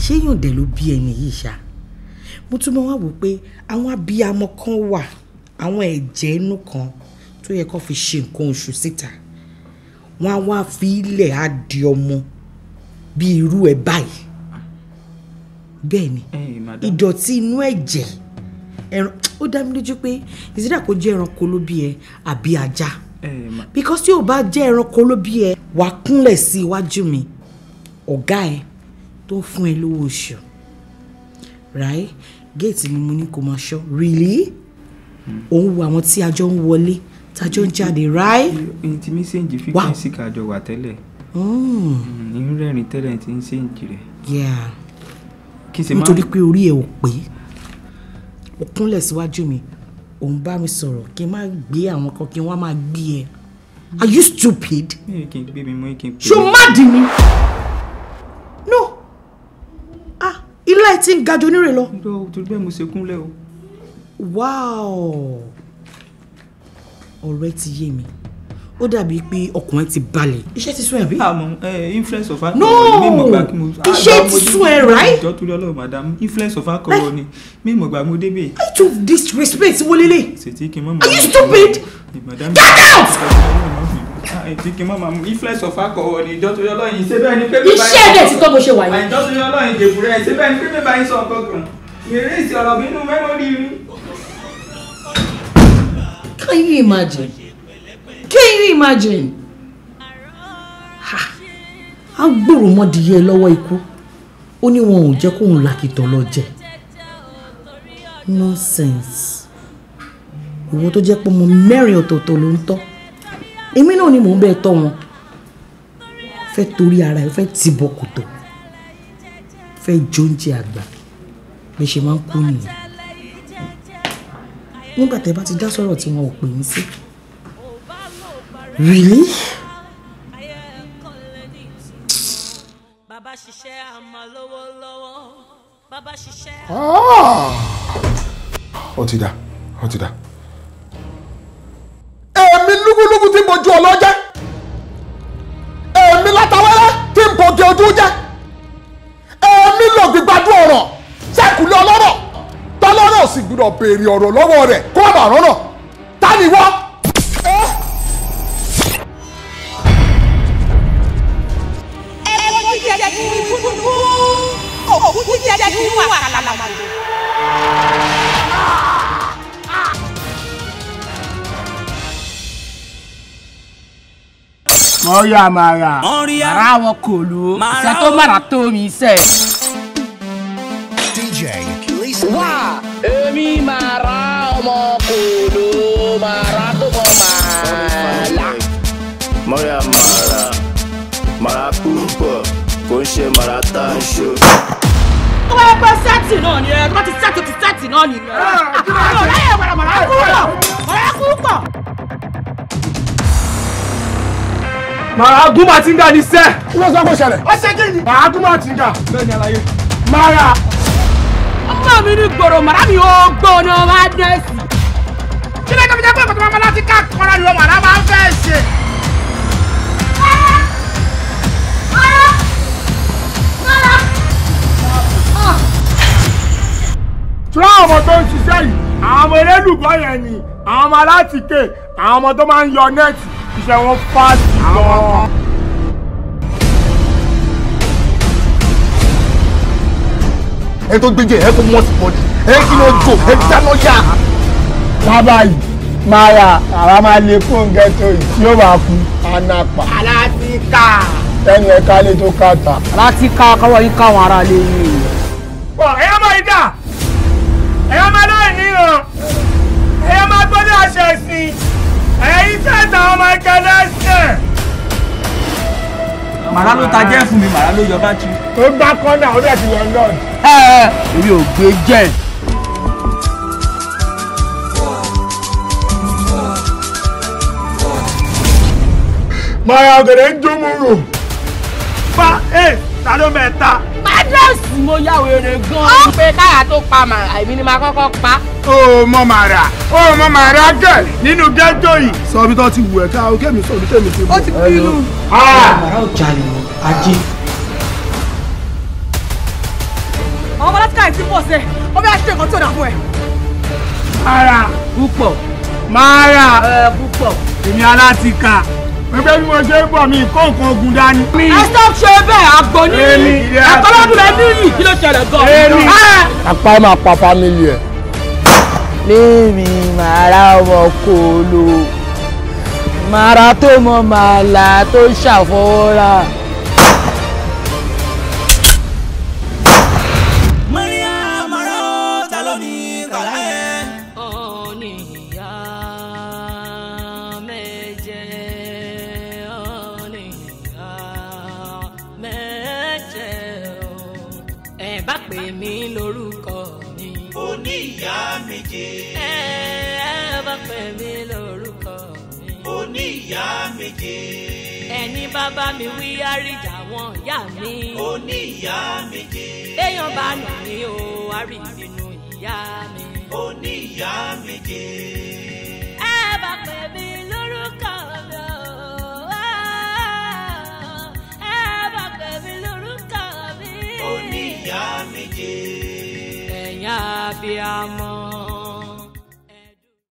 ṣé èèyàn dẹ̀ ló bí ẹni yìí ṣá mo tún máa wá wò pé àwọn abiyamọ kan wà àwọn ẹ̀jẹ̀ inú kan tó yẹ kó fi ṣe nǹkan oṣù síta wọ́n á wá fi ilẹ̀ á di ọmọ bí irú ẹ̀ báyìí bẹ́ẹ̀ ni ìdọ̀tí inú ẹ̀jẹ̀ ẹran ó dá mi lójú pé ìsídà kó jẹ́ ẹranko ló bí ẹ àbí ajá because tí ò bá jẹ́ ẹranko ló bí ẹ wà kúnlẹ̀ sí iwájú mi ọ̀gá ẹ tó fún ẹ lówó oṣù right géètì ni mo ní kó máa ṣọ́ really òun wo àwọn tí ajọ ń wọlé tájọ ń jáde right. èyí tí mi ṣèǹjì fíkẹ́ǹsì kájọ wà tẹ́lẹ̀ ní rẹ́rìn tẹ́lẹ̀ tí ń ṣèǹjì rẹ̀. nítorí pé orí ẹ ò pé ó kúnlẹ̀ síwájú mi òun bá mi sọ̀rọ̀ kí n má gbé àwọn kan kí n wá máa gbé ẹ are you stupid? ṣó má dì mí no ilé ẹ ti ń ga jù onírè lọ. torí bẹ́ẹ̀ mo ṣe kúnlẹ̀ o. wow ọ̀rẹ́ ti yé mi ó dàbí pé ọkùnrin ti balẹ̀ iṣẹ́ ti sún ẹ̀ bí. àmọ́ influence of alcohol no mi mọ̀ gbà kí mo. iṣẹ́ ti sún ẹ̀ right. ìjọ torí ọlọ́run madam influence of alcohol ni mi mọ̀ gbà mo débè. I took disrespect wo lélẹ̀. ṣètì kí n mọ̀ mọ̀. are you stupid? Get out! Kí n mọ̀ mọ̀ influence of alcohol ni ìjọ torí ọlọ́run yìí ṣé bẹ́ẹ̀ ni pé mi bá yín. iṣẹ́ ẹ̀dẹ̀ ti tọ́ bó ṣe wà yìí. ìjọ torí ọlọ́run ìdèbù rẹ̀ ṣé bẹ́ẹ̀ ni pé mi bá yín sọ nǹkan kan ìrèsì ọ̀rọ̀ bínú mẹ́mórì rí. Can you imagine? Can you imagine? A gbòòrò mọ́dìyẹ lọ́wọ́ ikú ó ní wọn ò jẹ́ kóun làkìtọ̀ lọ jẹ nonsense ìwọ tó jẹ́ pé ọmọ mẹ́rin ọ̀tọ̀ọ̀tọ̀ ló ń tọ́ èmi náà ni mò ń bẹ́ẹ̀ tọ́ wọn fẹ́ torí ara ẹ̀ fẹ́ tìbọ̀ kòtò fẹ́ jóúnjẹ àgbà bí ṣe máa ń kú nìyẹn nígbà tẹ́ bá ti dá sọ̀rọ̀ tí wọn ò pè mí sí really. ó ti dá ó ti dá. èmi lúgúlúgú tí mo ju ọlọ́jẹ́ èmi látàwẹ́rẹ́ tí n bògì ojú jẹ́ èmi lò gbígbádùn ọ̀rọ̀ sẹ́kùlé ọlọ́rọ̀ tọ́lọ́rọ̀ sì gbúdọ̀ béèrè ọ̀rọ̀ lọ́wọ́ rẹ̀ kó bàbá rọ́nà ta ni wọ́n. Mọ́yà màrà màrà wọn kò ló ṣe tó màrà tó mi sẹ́. Wá èmi màrà ọmọ kò ló màrà tó mọ màlá. Mọ́yà màrà púpọ̀ kò ń ṣe màrà tá a ń ṣó. tó bá yẹ pé sẹ́ẹ̀tì náà ni ẹ tó bá ti sẹ́ẹ̀tì náà ni ẹ. ọ̀rẹ́ yẹn màrà kú pọ̀. Màràgún Màtíngà ní sẹ́. Kí ló sọ kó ṣẹlẹ̀? Ó ṣe kí ni? Màràgún Màtíngà. Bẹ́ẹ̀ ni àlàyé. Màrà. Ọmọ mi ní gbòòrò màrà mi ò gbóná máa dẹ́sì. Kí ló dé pé kòtò máa láti ká kọ́ra ni màrà máa ń fẹ́ ṣe? Tí àwọn ọmọ tó ń ṣiṣẹ́ yìí, àwọn ọmọ elélùbọ́ yẹn ni, àwọn ọmọ alátìké, àwọn ọmọ tó máa ń yọ nẹ́ẹ̀tì. Iṣẹ́ wọn fáàtì gan-an. ẹ tó gbé jẹ ẹ kó mọ́ sí bọ́dì ẹ kí ló jò ẹ dáná yá. Bàbá yìí máa yà àwa máa lè fún ghetto yìí tí ó máa kú anapa. Alátíkà. Ẹni ẹ̀ka lè tó kàtà. Alátíkà káwọ́ yín káwọn ará lè rí i. Bọ̀ ẹ̀yọ́ máa yí dà ẹ̀yọ́ máa lóyún níran ẹ̀yọ́ máa gbọ́dọ̀ àṣẹ sí i ẹ̀yin sẹ́ẹ̀tà ọmọ ìkẹlẹ́ ṣẹ̀. Màrá ló ta jẹ́ fún mi, màrá ló yọ bátìrì. Tó gbá kọ́nà ó dẹ̀ ti lọ lọ́ọ̀dù. Èmi ò gbé jẹ́. Màrà ọ̀gẹ̀dẹ̀ ń jó mú rò. Ta ló mẹ́ta? Mádẹ́sì mo ya wèrè gan-an. Pé káyà tó pa màrà èmi ni màá kọ́kọ́ pa. Ó mọ màrà gẹ̀ nínú ghetto yìí. Sọ bí tó ti wù ẹ́ ká o kémi sọ bí tèmi ti wù. Ó ti bínú. Màrà ò jalè mọ́, ajé. Àwọn ọmọ láti káyì tí pọ̀ sí ẹ̀, ó bí a ṣe nǹkan tí ò dà fún ẹ. Màrà púpọ̀. Màrà púpọ̀. Èmi alátika. Pẹ́pẹ́ bí mo ṣe ń bọ̀ mi kó nǹkan ogun dání. Ẹ stop ṣe bẹ́ẹ̀ àgbò ní ẹ̀kọ́ lọ́dún rẹ̀ níyì kí ló ṣẹlẹ̀ gan-an. Apá máa pa fámìlì ẹ̀. Lémi Màrà ọmọ kòló. Màrà tó mọ màlà tó ṣàfọwọ́rà. Oniya Meje. Ẹ bá pè mí lórúkọ mi. Oniya Meje. Ẹni bàbá mi wí àríjà wọn ìyá mi. Oniya Meje. Béèyàn bá nù mí o, àrí ìbínú ìyá mi. Oniya Meje. Ẹ bá pè mí lórúkọ mi o. Ẹ bá pè mí lórúkọ mi. Oniya Meje. Ẹ̀yin abiyamọ.